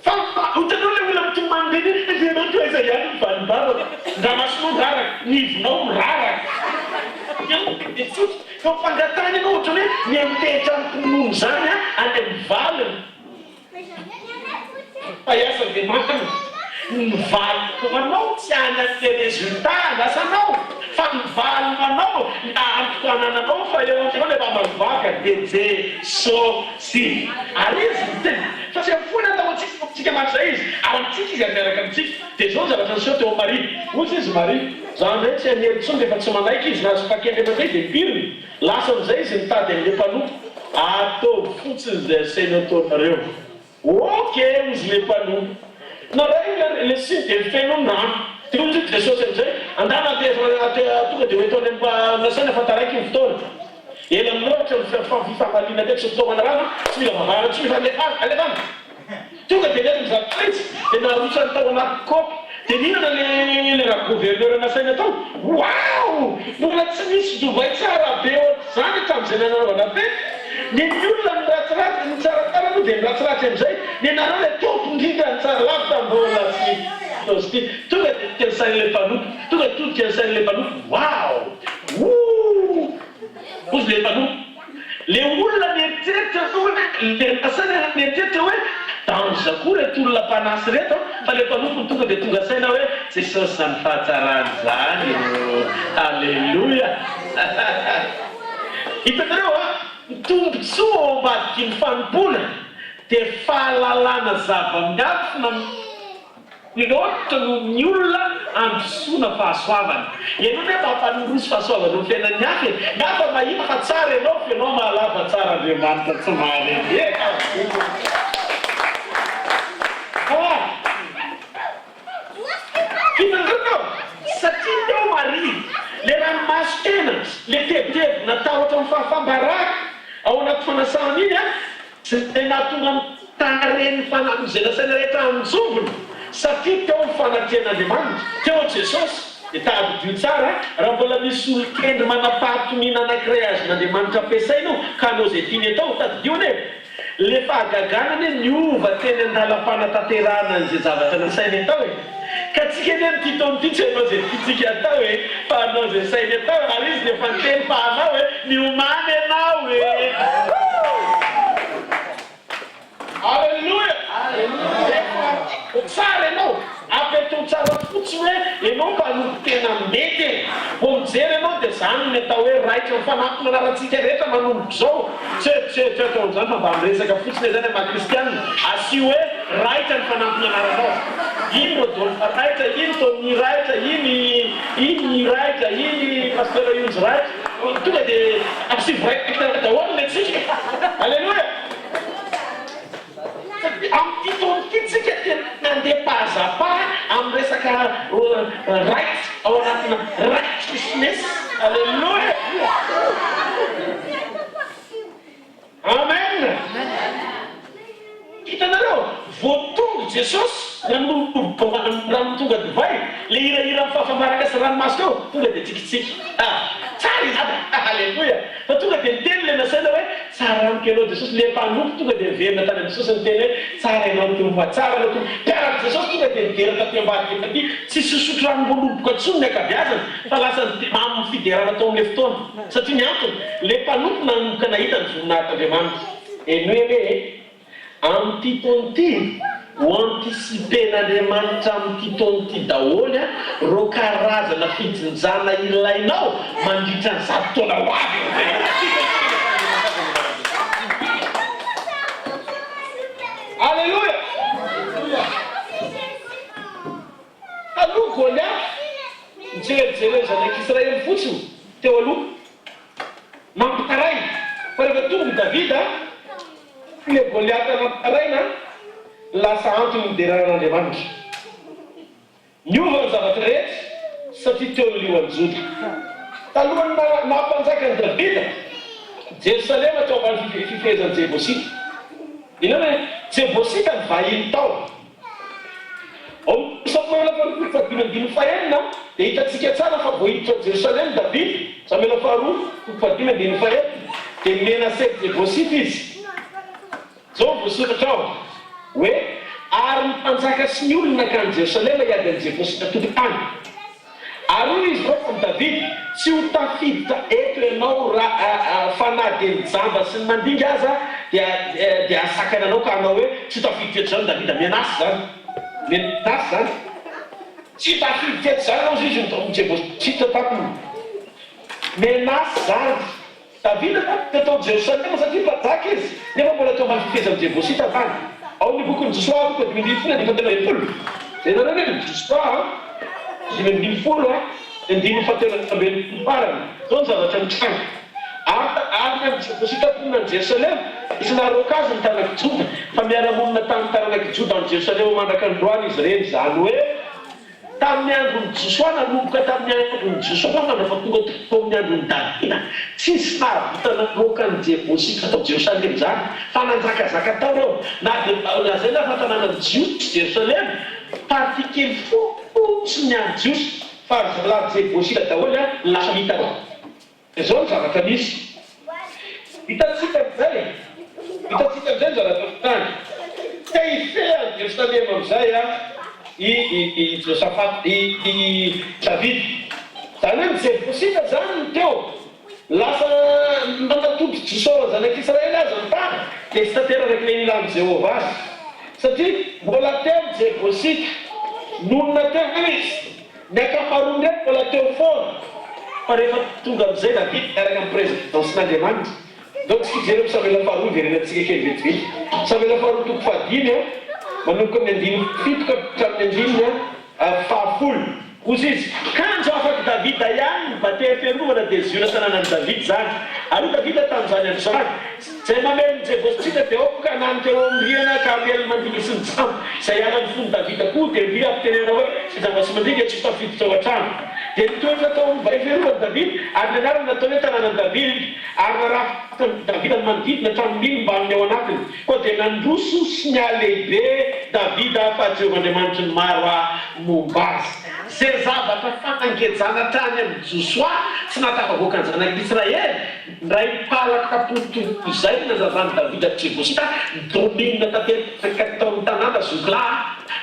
fa hitanao le olona mitomandeny Andriamanitra iza ihany mivalibavaka ndra masonao miraraka nivonao miraraka fa mpangatany anao ohatra hoe miamitetra amponony zany any amin'ny valiny fa iasa Andriamanitra mivaliko anao tsy hanan'le résultat anasanao fa mivalina anao na ampitanananao fa eo amin'izao le mamavaka de Jesosy ary izy miteny fa tsy amifona atao antsika matzay izy ao amintsika izy miaraka amintsika de zao ny zavatra niseho teo Marie ozy izy Marie zany hoe tsy hanery tsony rehefa tsy manaiky izy na sopakendry amandray de piriny lasa am'izay izy mitady an'le mpanoto ataovy fotsiny zay asaina ataonareo ok izy le mpanoto nareo le signe de fenao nano te ozy Jesosy am'izay andana tonga de hoetony nasaina fataraiky ny fotoana ela miloatra fifamalina teky sy fotoamana rano tsy mila vavara tsy mila alefana tonga de nety mizatritsy de narotsany tao anaty kopy de ninana le raha gouverneur nasaina tao wow mbola tsy misy dovay tsara be ohatry zany hatramin'izay nanaovana fety ny olona ny ratsiratsy ny tsaratsara no de ny ratsiratsy am'izay ny anareo le tompo indrindra ny tsara lavitra mbola sy ty tonga de tiansainy le mpanoto tonga de todo tiansainy le mpanoto wow ozy le mpanoto le olona mieritseritra le asana mieritseritra hoe danza koa reto olona mpanasy reto fa le mpanoto tonga de tonga saina hoe Jesosy zany fahatsarany zany halleluja hitanareo tombontsoa ao ambadiky ny fanompona de fahalalana zava-miafina loatra no ny olona ampisoana fahasoavana ianao ne mampanoroso fahasoavana ny fiainan'ny hafa ngafa mahita fa tsara ianao fa ianao mahalava tsara Andriamanitra tsy mahalebe hitanareo satria teo Marie le ranomaso tena le tebotebo natao oatra amin'ny fahafambaraka ao anaty fanasana iny a zay nahatonga tareny fanamozena saina rehetra amin'nyzombony satria teo ny fanatian'Andriamanitra teo Jesosy dia tahadio tsara raha mbola misy olon-kendry manam-pahatonina anankiray azon'Andriamanitra ampiasaina io ka anao zay tiany atao tadidiony le fahagaganany niova teny andalam-panatanterahana an'izay zavatra nasainy atao ka tsika eny ny titon'ity tsy anao zay tiatsika atao fa anao zay sainy atao ary izy nefa nyteny fa anao niomany anao Alleluia! Tsara ianao apetao tsara fotsiny hoe ianao mba hanompo tena mety vo mijery ianao dia zany ny atao hoe raitra ny fanampina anaratsika rehetra manomboka zao tsy ataon'izany fa mba miresaka fotsiny zany maha-kristianina asio hoe raitra ny fanampina anaranao iny rodolfa raitra iny Tony raitra iny raitra iny pasteur Yonzy raitra tonga dia amsivy raitra daholo le tsika Alleluia! Amin'ny titon'ity tsika nandeha pahazapa amin'ny resaka right ao anatina righteousness. Alleluia! Amen! Hitanareo voatonga Jesosy rano tonga divay le hirahira amin'ny fahafamaraka sy ranomasy teo tonga dia tsikitsiky tsara izany Alleluia! Fa tonga dia niteny le nasaina hoe tsara amiko ianao Jesosy le mpanompo tonga dia verina tany amin'ny Jesosy niteny hoe tsara ianao tompo tsara ianao tompo mpiaraka Jesosy tonga dia niverina taty ambadika taty tsy sisotro ranom-bonomboka intsony ny akabiazana fa lasa amin'ny fiderana tao amin'ilay fotoana satria ny antony le mpanompo nanomboka nahita ny voninahit'Andriamanitra eny hoe amin'ny titon'ity ho antisipen'Andriamanitra amin'ny titon'ity daholo ro karazana fijinjana ilainao mandritra ny zato taona ho avy Alleluia! Aloha Goliath mijery zanak'Israely fotsiny teo aloha mampitaray fa rehefa tonga Davida le Goliath nampitaraina lasa antony nideranan'Andriamanitra niova ny zavatra rehetra satria teo alohan'ny Joda talohany nampanjakany Davida Jerosalema teo ambany fifehezan'ny Jebosita inona hoe Jebosita ny vahiny tao ao Samuela faharoa fahaenina dia hitantsika tsara fa voahiditra Jerosalema Davida Samuela faharoa fahaenina dia menasety Jebosita izy zao voasoratra ao hoe ary mpanjaka sy ny olona nakany Jerosalema hiady an'i Jebosita tokotany ary hoy izy ao amin'ny Davida tsy ho tafiditra eto ianao fanady ny jamba sy ny mandinga aza dia asakana anao ka anao hoe tsy tafiditra eto zany Davida menasy zany tsy tafiditra eto zany anao izy ny Jebosita tapony menasy zany Davida tatao Jerosalema satria mpanjaka izy nefa mbola teo ambany fifehezan'ny Jebosita zany ao ny bokin'ny Joshua boka 5:20 zay nareo hoe Joshua 5:20 andiny fahatelo farany zao ny zavatra nitranga ary ny Jebosita tonga ny Jerosalema isy naroka azy ny tanaky Joda fa miara-monina tamin'ny tanaky Joda ny Jerosalema mandraka androany izy reny zany hoe tamin'ny andron'ny Joshua nanomboka tamin'ny andron'ny Joshua mandrafa tonga tao amin'ny andron'ny Davida tsisy nahavita naroka ny Jebosita tao Jerosalema zany fa nanjakazaka tao reo na zay na fatanànan'ny Jiosy Jerosalema party kely fotsiny any Jiosy fa la Jebosita daholo lasa hita reo zao ny zavatra misy hitantsika am'izay zavatra tany ka ifehany Jerosalema am'izay i Josaphat i Davida zany hoe Jebosita zany ny teo lasa nanatody Josua zanak'Israely azy ny tany dia tsy tanteraka le ilan'ny Jehova azy satria mbola teo Jebosita nonona teo izy ny akamaroany reto mbola teo foana fa rehefa tonga am'izay Davida miaraka amin'ny présidensin'Andriamanitra donc tsy fijery amin'ny Samuela faharoa verenantsika kely vetively Samuela faharoa toko fahadimy manomboka amin'ny 17 ka hatramin'ny 10 ozy izy kanjo afaky Davida ihany mbateha fiarovana dia ziona tanànan'i Davida zany ary Davida tamin'izany andro zay mamely Jebosita dia aoka nany teo amin'ny riana ka amely mandinga sy ny jamba izay anany fony Davida koa dia ria amitenena hoe sy jamba sy mandinga tsy tafiditra ao an-trano dia nitoetra tao vaheverovany David ary nianarana natao hoe tanàna David ary naraha David ny manodidina hatramin'iny mba amin'ny ao anatiny koa dia nandroso sy nialehibe David fa Jehovahandriamanitra ny maro momba azy zay zavatra fanangejana trany amin'ny Josoa tsy natafavoaka ny zanak'Israely ray palaka tapontompo zay nazavany David Jebosita dominina tanteraka tao amin'ny tanàna Zokla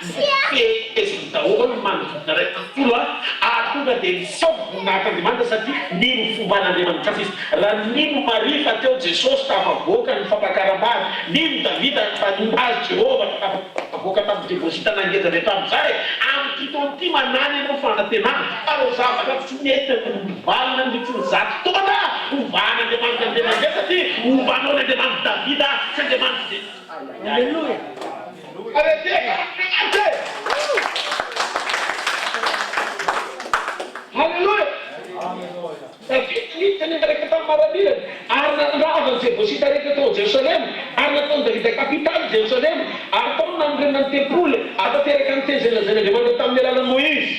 feziny daholo manodidina ray folo ary tonga dia misaovo voninahit'Andriamanitra satria nino fomban'Andriamanitra izy raha nino Maria fa teo Jesosy tafavoaka ny fampakaram-bady nino David fa azy Jehova tafavoaka tamin'ny Jebosita nangeja rehetra amin'izay amin'ny kitony manany ianao fanantenana fa zavatra tsy mety mivalina nitry ny zato taona ovan'Andriamanitra andeha satria ovanao n'Andriamanitra David sy Andriamanitra Alleluia. Arrêtez. Alléluia. David nitany reka tamin'ny marabila ary nanravany Jebosita reka tao Jerusalem ary nataony David kapitaly Jerusalem ary taony namorena ny tempoly atateraka ny tezenazan'Andriamanitra tamin'ny alalan'i Moïse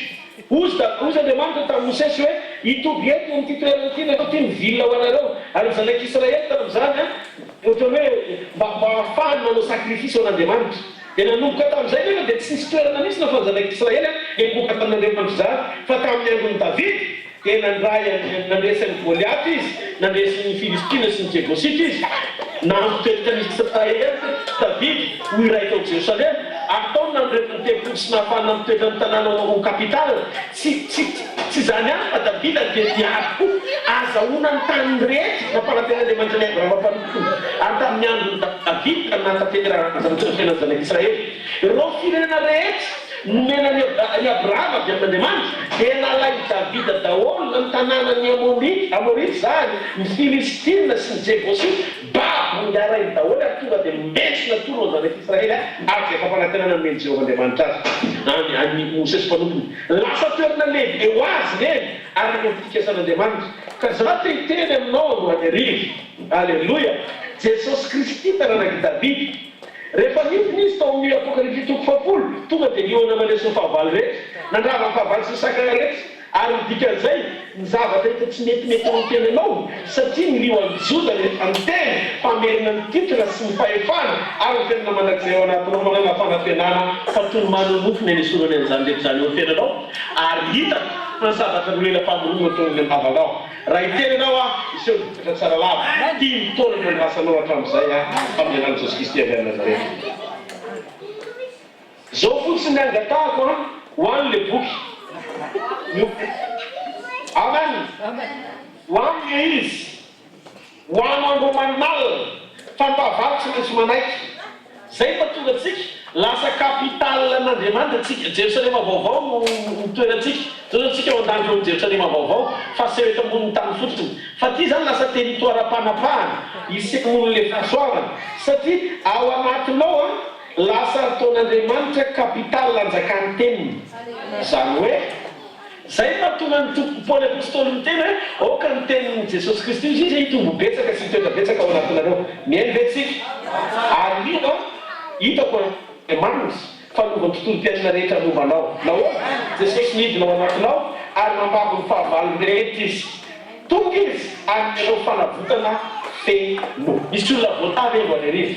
ozy Andriamanitra tamin'ny Mosesy hoe hitovy eto amin'ity toerana ity natao ty mivilla ho anareo ary zanak'Israely tamin'izany ohatran'ny hoe mba ahafahany manao sakrifisy ho an'Andriamanitra dia nanomboka tamin'izay nefa dia tsy nisy toerana mihitsy na fa ny zanak'Israely niboaka tamin'Andriamanitra zany fa tamin'ny andron'i David dia nandresany Goliaty izy nandresany Filistina sy ny Jebosita izy nampitoetra ny Israely David ho iray tao Jerusalem ary taony nandretany tempoly sy nahafahana mitoetra ny tanàna ho kapitaly tsy zany any fa David dia diako azahoana ny tany rehetra nampanaten'Andriamanitra ny Abrahama mpanompoly ary tamin'ny andron'i David nantanteraka fiainana zanak'Israely ireo firenena rehetra nomena ny Abrahama avy amin'Andriamanitra dia nalay David daholo ny tanànany Amorita zany ny Filistina sy ny Jebosita nyaray daholo ary tonga dia mesina toro zanak'Israely ary zay fampanantenana meny Jehovahandriamanitra azy any Mosesy mpanompony lasa toerana lehibe ho azy neny ary notikasan'Andriamanitra ka za te hiteny aminao no any arivo alleluia Jesosy Kristy taranaki David rehefa nifiny izy tao amin'ny Apokalypsy 7 tonga dia niona manesy ny fahavalo rehetra nandrava ny fahavalo sy sakana rehetra ary dikan'izay ny zavatra hita tsy metimety amin'ny tenanao satria nilio amin'ny Joda rehefa miteny famerina ny titra sy ny fahefana ary ny tenana manak'izay ao anatinao manana fanantenana fa toy ny manonofony any sorany an'izany rehetra zany eo tenanao ary hita fa ny zavatra nolela famoronana tonga ny havanao raha hitenanao iseo vokatra tsara lava tia mitona no lasanao hatramin'izay amin'ny anan'i Jesosy Kristy avy any Nazareta zao fotsiny angatahako ho an'le boky amen ho aminy izy ho ano andro manal fampavaly tsy maintsy manaiky zay fa tonga atsika lasa kapitalan'Andriamanitra atsika Jerosalema vaovao no toerantsika zao atsika ao an-danitra amin'ny Jerosalema vaovao fa sy eto amboniny tany fotsiny fa ty zany lasa territoire-panapahana isika mon'le fahasoavana satria ao anatinao lasa ataon'Andriamanitra kapitaly anjakany teniny zany hoe zay mahatonga ny tompo Paoly apôstôly miteny hoe oka ny tenin'i Jesosy Kristy izy hitombo betsaka sy hitoetra betsaka ao anatinareo mihaino ve tsika ary io hitako Andriamanitra fanaovany tontolo piainana rehetra mombanao nahoana Jesosy midina ao anatinao ary mampabo ny fahavalony rehetra izy tonga izy ary anao fanavotana feno misy olona voatavy eo any arivo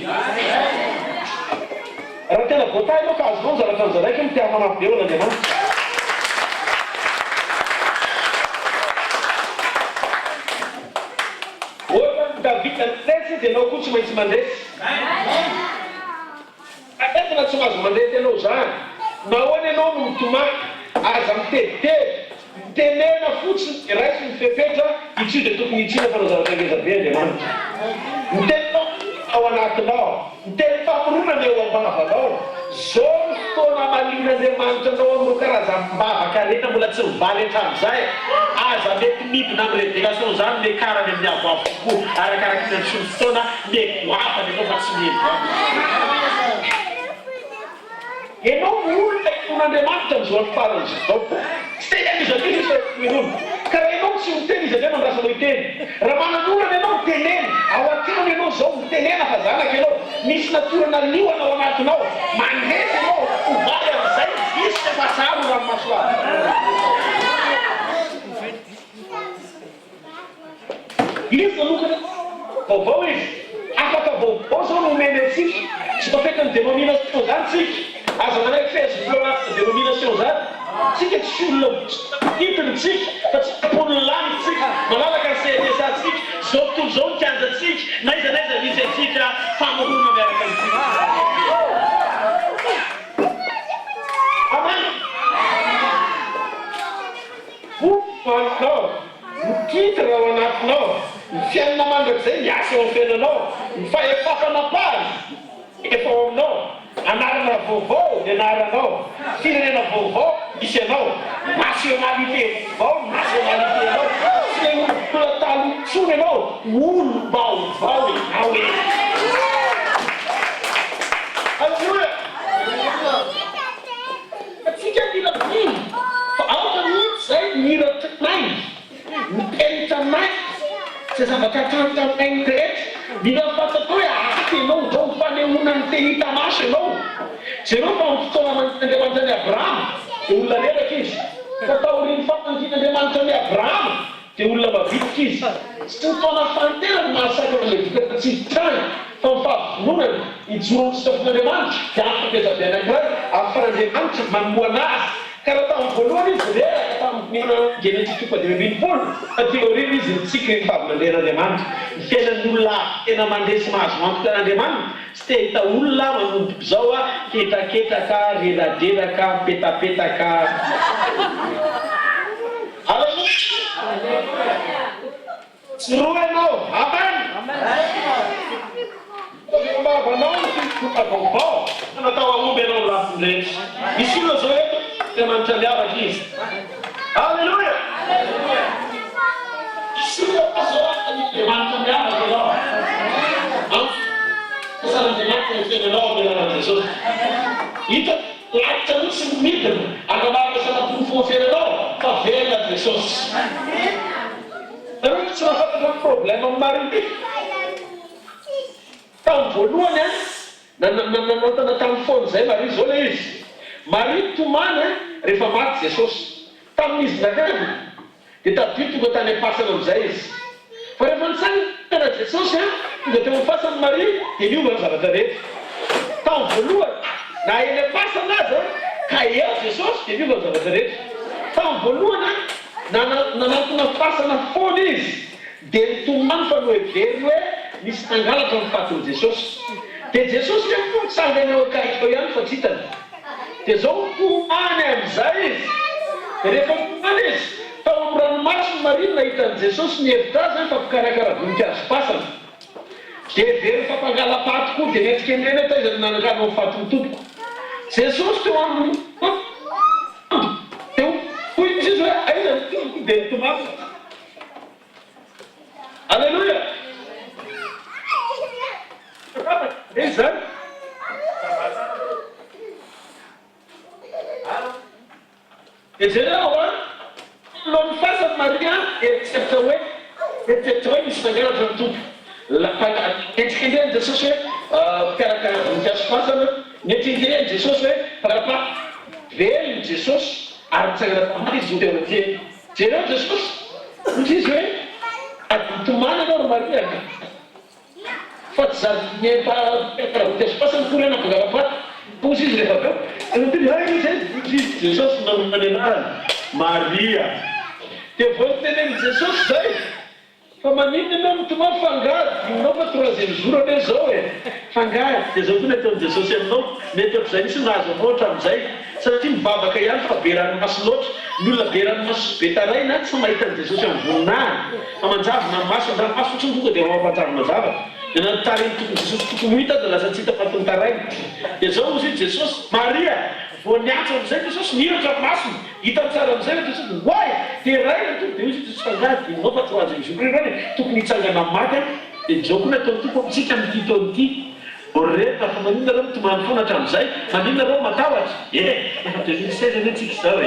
raha tena voatavy anao ka azonao ny zavatra an'zaraiky mitia manampy eo n'Andriamanitra David nandresy dia anao koa tsy maintsy mandresy aentina tsy mahazo mandresy ianao zany nahoana ianao no mitomany aza mitebiteby mitenena fotsiny raisy mifepetra itsio dia tokony itsina fa nao zavatra ngezabe Andriamanitra mitenenao ao anatinao miteny famoronana eo ambavanao zao ny fotoana malin'Andriamanitra anao amin'ireo karazam-bavaka rehetra mbola tsy mivaly hatramin'izay aza mety midina amin'ny révélation zany mekarany amin'ny avoavokoa arakaraky ny antsony fotoana megoafany anao fa tsy mievo ianao olona iton'Andriamanitra amin'izao ny farany zao tsy teny izy ake izy olono ka raha ianao tsy miteny izy avy mandrasanao hiteny raha manan'olana ianao miteneny ao atinany ianao zao mitenena fa zanaka ianao misy natorana lioana ao anatinao mandresy ianao hovaly amin'izay isy efa tsaro raha masoavy izy manokana vaovao izy afaka vaovao zao no omeny antsika tsy tafeka ny dénomination zany tsika aza manaiky Facebook dénomination zany tsika tsy olona titiny tsika fa tsy tapony lany tsika malalaka ny CNSA tsika zao tontolo zao ny kianja tsika naiza misy atsika famoronana miaraka antsika. Amen. Anao mikitra ao anatinao ny fiainana mandrakizay miasa eo amin'ny fiainanao ny fahefafanao paly efa ao aminao anarana vaovao ny anaranao firenena vaovao misy anao nationalité vaovao nationalité anao tsy le olona talo tsony anao olo vaovao enao e. Alleluia. Atsika mila viny fa aoka mihitsy zay mira tanay miteny tanay tsy zavatra tantanay rehetra mila fatako hoe atenao zao fanehoana ny teny tamasy anao jereo fa fotoana manodin'Andriamanitra ny Abrahama dia olona reraka izy fa taoriny famangin'Andriamanitra ny Abrahama dia olona mavitrika izy tsy fotoana fantenany mahasaka le vokatsytrany fa mifavononana ijoro sy tafon'Andriamanitra dia afaka be anankiray afaran'Andriamanitra mamoana azy karaha tamin'ny voalohany izy reraka tamin'ny Genesis 2:20 fa teoriny izy nitsika ny fahavonan'Andriamanitra ny fiainan'olona tena mandresy mahazo antoka an'Andriamanitra tsy te hita olona manomboka zao a ketaketaka reladrelaka petapetaka. Tsy roa ianao. Amen. Mbavanao ny fitoka vaovao natao ahomby ianao lafindretra misy olona zao eto Andriamanitra miavaka izy. Alleluia. Misy olona zao Andriamanitra miavaka ianao saran'Andriamanitra ny fiainanao amin'ny anaran'i Jesosy hita lavitra mihitsy ny midina anamaka sanapofo fiainanao fa velona Jesosy. Nareo tsy mahafantatra ny problème amin'ny Marie tamin'ny voalohany nanotana tamin'ny foana zay Marie zao le izy Marie tomany rehefa maty Jesosy tamin'izy nakany dia tadiro tonga tany am-pasana amin'izay izy fa rehefa nitsangana Jesosy tonga teo am-pasany Marie dia niova ny zavatra rehetra tamin'ny voalohany na eny am-pasana azy ka eo Jesosy dia niova ny zavatra rehetra tamin'ny voalohany nanantona fasana foana izy dia nitomany fa no heveriny hoe misy tangalatra amin'ny fatin'i Jesosy dia Jesosy le mitsangana eo akaikao ihany fa tsy hitany dia zao tomany amin'izay izy dia rehefa tomany izy tao amin'ny ranomasiny Maria nahitan'i Jesosy nihevitra azy fa mpikarakara voninkazo pasana dia heveriny fampangala-paty koa dia netsika enena tao izy nanangana amin'ny fatin'ny tompoko Jesosy teo amin'ny teo hoy izy hoe aiza ny tompoko dia nitomany. Alleluia. Ei zany jereo a no ny fasany Maria eritseritra hoe misy mangalatra ny tompo entsikendreny Jesosy hoe mpiaraka voninkazo fasana nentsikendreny Jesosy hoe parapa velony Jesosy ary mitsangana tamany izy ho teo aty jereo Jesosy ozy izy hoe tomany anao ry Maria fa tsy zany pasany korena bogarapaty pozy izy rehefa aveo izy Jesosy nanomany anazy Maria dia voateneny Jesosy zay fa manino ianao mitomany fangady inao fa troisième jour ane zao e fangady dia zao koa nataon'i Jesosy aminao mety ohatr'izay misy nahazo avoatra amin'izay satria mivavaka ihany fa be ranomaso loatra ny olona be ranomaso be taraina tsy mahitan'i Jesosy amin'ny voninahiny fa manjavona ny maso ny ranomaso fotsiny tonga dia mampanjavona zavatra dia nanotariny tokony Jesosy tokony ho hita dia lasa tsy hita fatony taraina dia zao ozy Jesosy Maria vao niantso amin'izay Jesosy nihiratra masony hita tsara amin'izay Jesosy way dia raina to dia ozy Jesosy fangady inao fa troisième jour ireny tokony hitsangana maty dia zao koa natao toko amintsika amin'ity taon'ity oreta fa maninona reo mitomany foana hatramin'izay maninona reo matahotra efa 2016 ane tsika zao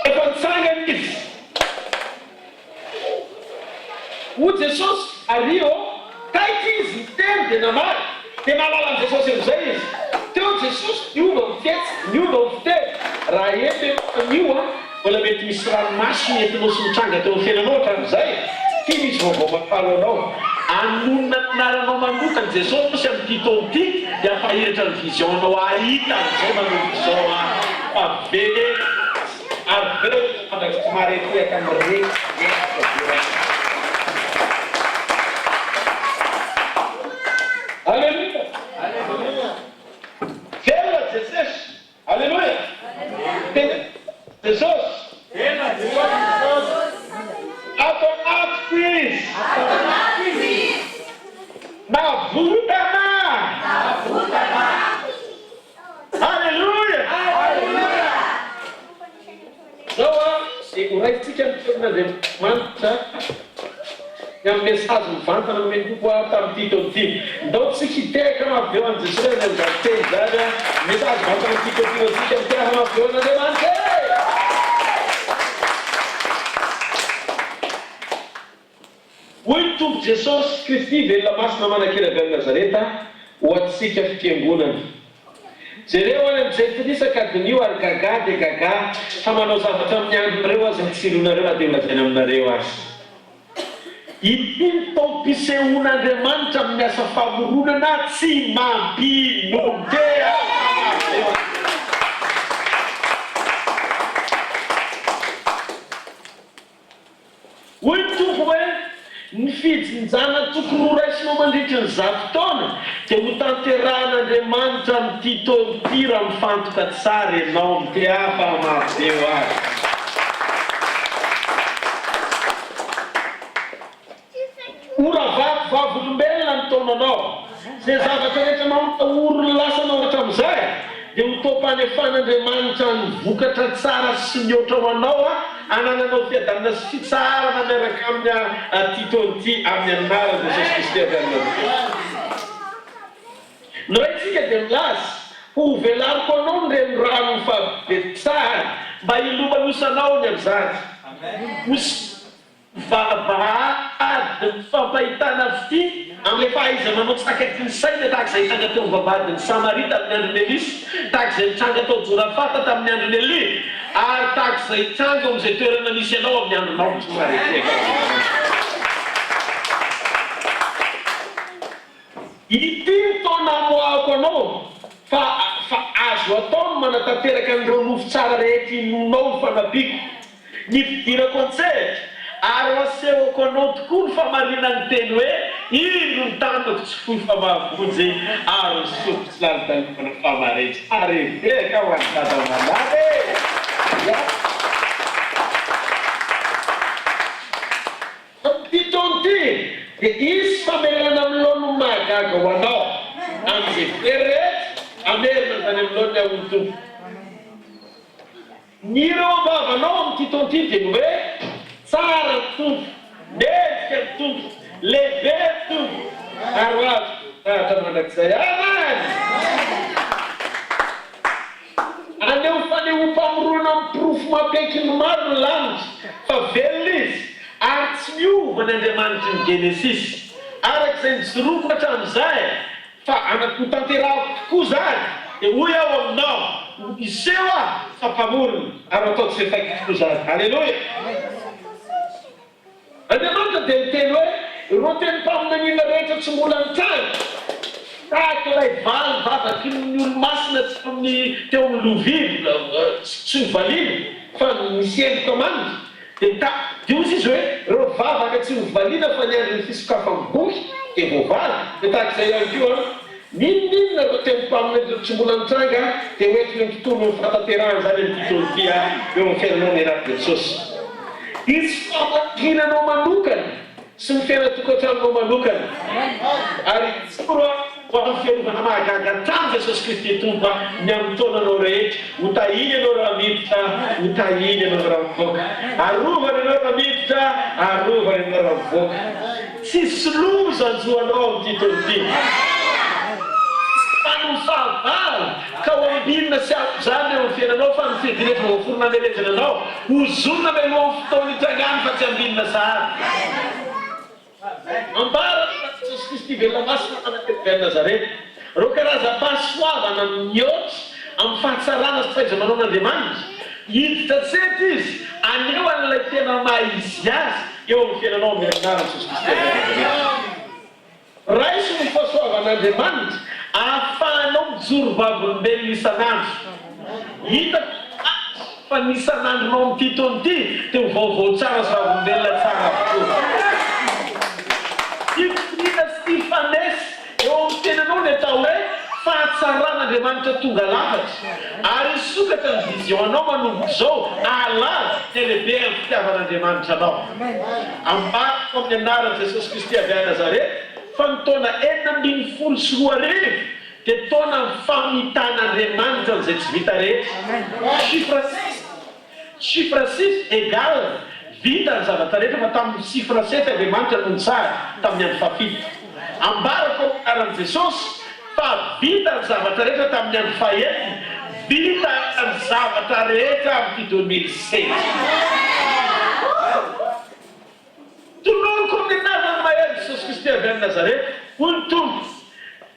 efa nitsangana izy o Jesosy ario taity izy miteny dia namary dia mahalala an' Jesosy amin'izay izy teo Jesosy niova mifetsy niova mifiteny raha ety nio mbola mety misy ranomasy entinao sy mitranga teo amin'ny fiainanao hatramin'izay ty misy vaovao mampalo anao anonona anaranao manokana Jesosy amin'ity taona ity dia ampahiratra ny visionao ahita amin'izay manao vision avele avele mandrakimaretyaka amin'ireny Alléluia. Velona Jesosy. Alléluia. Jesosy. Atao anaty Kristy. Navotana. Alléluia. Zao uraitsika Andriamanitra amin'ny message mivantana nomeny tamin'ity taona ity ndao tsy hiteka maveo an Jesosy amin'izany zany message vantana ity taona ity miteka maveo an'Andriamanitra hoy Tompo Jesosy Kristy velona masina manan-kira Nazareta ho atsika fiangonana jereo any amin'izay finisaka adinio ary gaga dia gaga fa manao zavatra amin'ny andronareo azy mitsirionareo na dia lazaina aminareo azy ity tompisehoan'Andriamanitra amin'ny asa famoronana tsy mampinondea hoy Tompo hoe ny fijinjana tokony ho raisinao mandritra ny 100 taona dia ho tanterahan'Andriamanitra amin'ity taona ity raha mifantoka tsara ianao miteafa maveo azy ora vavolombelona ny taonanao zay zavatra rehetra mampahoro ny lasanao hatramin'izay dia ho tompanyefan'Andriamanitra ny vokatra tsara sy mihoatra ho anao anananao fiadanana sy fitsarana miaraka amin'ny ty taona ity amin'ny anaran'i Jesosy Kristy avy aminao no raitsika dia milaza ho velariko anao ny reny rano mifabetsahany mba ilomalosanao ny amin'izany vavahady fampahitana fity amin'ilay fahaiza manao tsakaky ny saina tahak'izay tranga teo mivavahadiny Samarita amin'ny androny Elisy tahak'izay tranga tao Jorafata tamin'ny androny Elia ary tahak'izay tranga amin'izay toerana misy ianao amin'ny andronao tsy mareteka ity taona amoahako anao fa azo atao no manatanteraka an'ireo nofo tsara rehetra inonao ny fanabiko ny fidirako an-tsehatra ary asehoko anao tokoa ny famarinany teny hoe ino ny tanako tsy foy famavonjy ary ny soko tsy lalitalikona famaretra ary eveka ho any dada malady ty taona ity dia isy famelana amin'ny lono mahagaga ho anao amin'izay very rehetra amerina zany amin'ny lono aholo Tompo ny ireo vavanao amin'ity taona ity dia ny hoe tsara ny Tompo mendrika ny Tompo lehibe ny Tompo ary hoavy tahatra mandrakizay aman aneo fanehoam-pamorona amin'ny porofo mampaiky ny maro ny lanitra fa velona izy ary tsy miova ny Andriamanitra ny Genesis arak'izay nijoroako hatramin'izay fa anaky tanterahako tokoa zany dia hoy aho aminao iseho fa mpamorona ary atao tsy faiky tokoa zany Alleluia Andriamanitra dia miteny hoe ireo teny mpaminanina rehetra tsy mbola nitany tahaka ilay valy vavaky ny olo-masina teo amin'ny lovily tsy novaliana fa misy endrika manitra dia ozy izy hoe ireo vavaka tsy novaliana fa ny androny fisokafam-boky dia voavaly dia tahak'izay ihany koa ninonina ireo teny mpaminanina tsy mbola nitranga dia hoentiny ny tontolo ny fanatanterahana zany amin'ny tontolo ity eo amin'ny fiainanao ny anaty Jesosy izy famankinanao manokana sy ny fiainatokantranonao manokana ary tsoro ho amin'ny fiarovana mahagaga tany Jesosy Kristy Tompo ny amin'ny taonanao rehetra ho tahiny ianao raha miditra ho tahiny ianao raha mivoaka arovana ianao raha miditra arovana ianao raha mivoaka tsisy loza anjoanao amin'ity taona ity fahavala ka ho ambinina sy ako zany eo amin'ny fiainanao fa ny fidirehetra voaforona amelezana anao hozonina melohan'ny fotoana hitrangany fa tsy ambinina sahady ambara Jesosy Kristy velona masina anaty Nazareta reo karazam-pahasoavana mihoatra amin'ny fahatsarana sy fahaiza-manao n'Andriamanitra hiditra tsety izy aneo an'ilay tena maizy azy eo amin'ny fiainanao amin'ny herinaritra Jesosy Kristy. Raisy ny fahasoavan'Andriamanitra ahafahanao mijoro vavolombelona isan'andro. Hitako fa nisan'andronao amin'ity taona ity dia vaovao tsara sy vavolombelona tsara avokoa. Ifrina Stefanesy eo amin'ny tenanao ny atao hoe fahatsaran'Andriamanitra tonga lafatra, ary sokatra ny visionanao manomboka izao alaza dia lehibe amin'ny fitiavan'Andriamanitra anao. Ambariko amin'ny anaran'i Jesosy Kristy avy à Nazareta fa ny taona 440 dia taona ny famitan'Andriamanitra n'izay tsy vita rehetra. Chiffre 6 égale vita ny zavatra rehetra fa tamin'ny chiffre 7 Andriamanitra no nitsara tamin'ny andro fafito. Ambarako amin'ny anaran'i Jesosy fa vita ny zavatra rehetra tamin'ny andro fahenina, vita ny zavatra rehetra amin'ny 2016. Toloroko amin'ny anaran'ny Mahery Jesosy Kristy avy à Nazareta, hoy ny Tompo,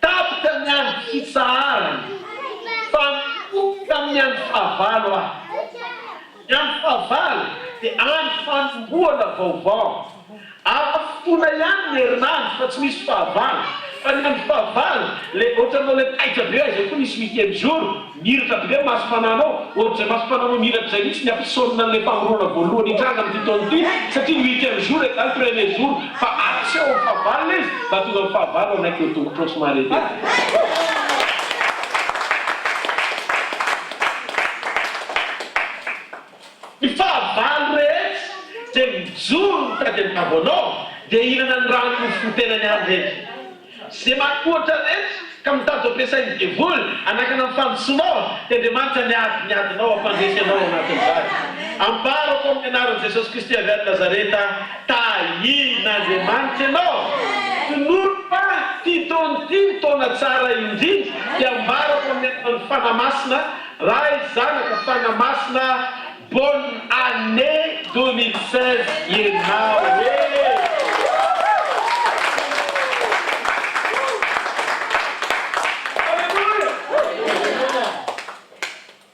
tapitra ny andro fitsaharana fa mipoka amin'ny andro fahavalo aho. Ny andro fahavalo dia andro fanombohana vaovao. Amin'ny fotoana ihany ny herinandro fa tsy misy fahavalo. Fa ny andro fahavalo, ohatranao ilay taitra be azy koa misy 8e jour, miratra be masom-pananao, ohatr'izay masom-pananao miratra izay mihitsy ny ampisaonina an'ilay famorona voalohany indranga amin'ity taona ity, satria ny 8e jour égale premier jour, fa aseho amin'ny fahavalo izy, mba tonga amin'ny fahavalo anaiky eo tongotrao sy marety. Ny fahavalo rehetra dia mijoro mitady amin'ny navonao dia ihinana ny rano ny fotenany andro rehetra. Izay makoatra rehetra ka mitady ampiasainy devoly anakana amin'ny fandrosoanao dia Andriamanitra niadinao ampandresanao anatin'izany. Ambarako amin'ny anaran'i Jesosy Kristy avy à Nazareta, tahian'Andriamanitra ianao. Tonoropa ty taona ity taona tsara indrindra dia ambarako amin'ny anaran'ny fanamasina raha zanaka fanamasina. Bonne année 2016 ianao.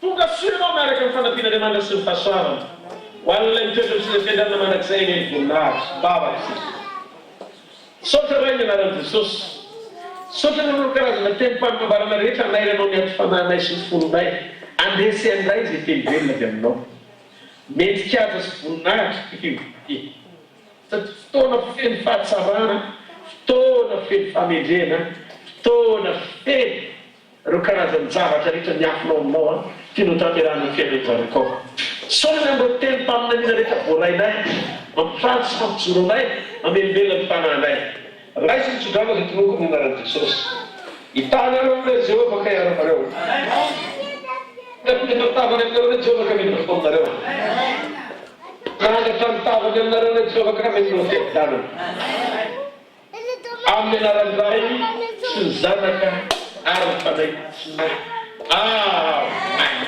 Tonga soanao miaraka amin'ny fanampian'Andriamanitra sy ny fahasoavana ho an'ilay mitoetra sy ilay fiandrana manak'izay ny voninahitra bavaka sisa. Saotra ray ny anaran'i Jesosy. Saotra ny manao karazana tempom-panombarana rehetra anairanao ny antofananay sy ny fononay. Andesy andray izay teny velona avy aminao. Mety kiaja sy voninahitra ity. Satria fotoana feno fahatsarana, fotoana feno famendrena, fotoana feno ireo karazany zavatra rehetra niafinao aminao tianao tanterahana ny fiainan'ny zareo. Saona andreo teny mpaminaniana rehetra voarainay, mampifady sy mampijoro anay, mamelibelona ny tanànay. Raha izy mitsodrana dia tonoko amin'ny anaran'i Jesosy. Hitanareo ilay Jehovah ka iaravareo. Tavany aminareo ny Jehovah ka midina fotonareo. Nangatra ny tavany aminareo ny Jehovah ka midina fiavidanana. Amin'ny anaran'ny Ray sy ny Zanaka ary ny Fanahy. Amen.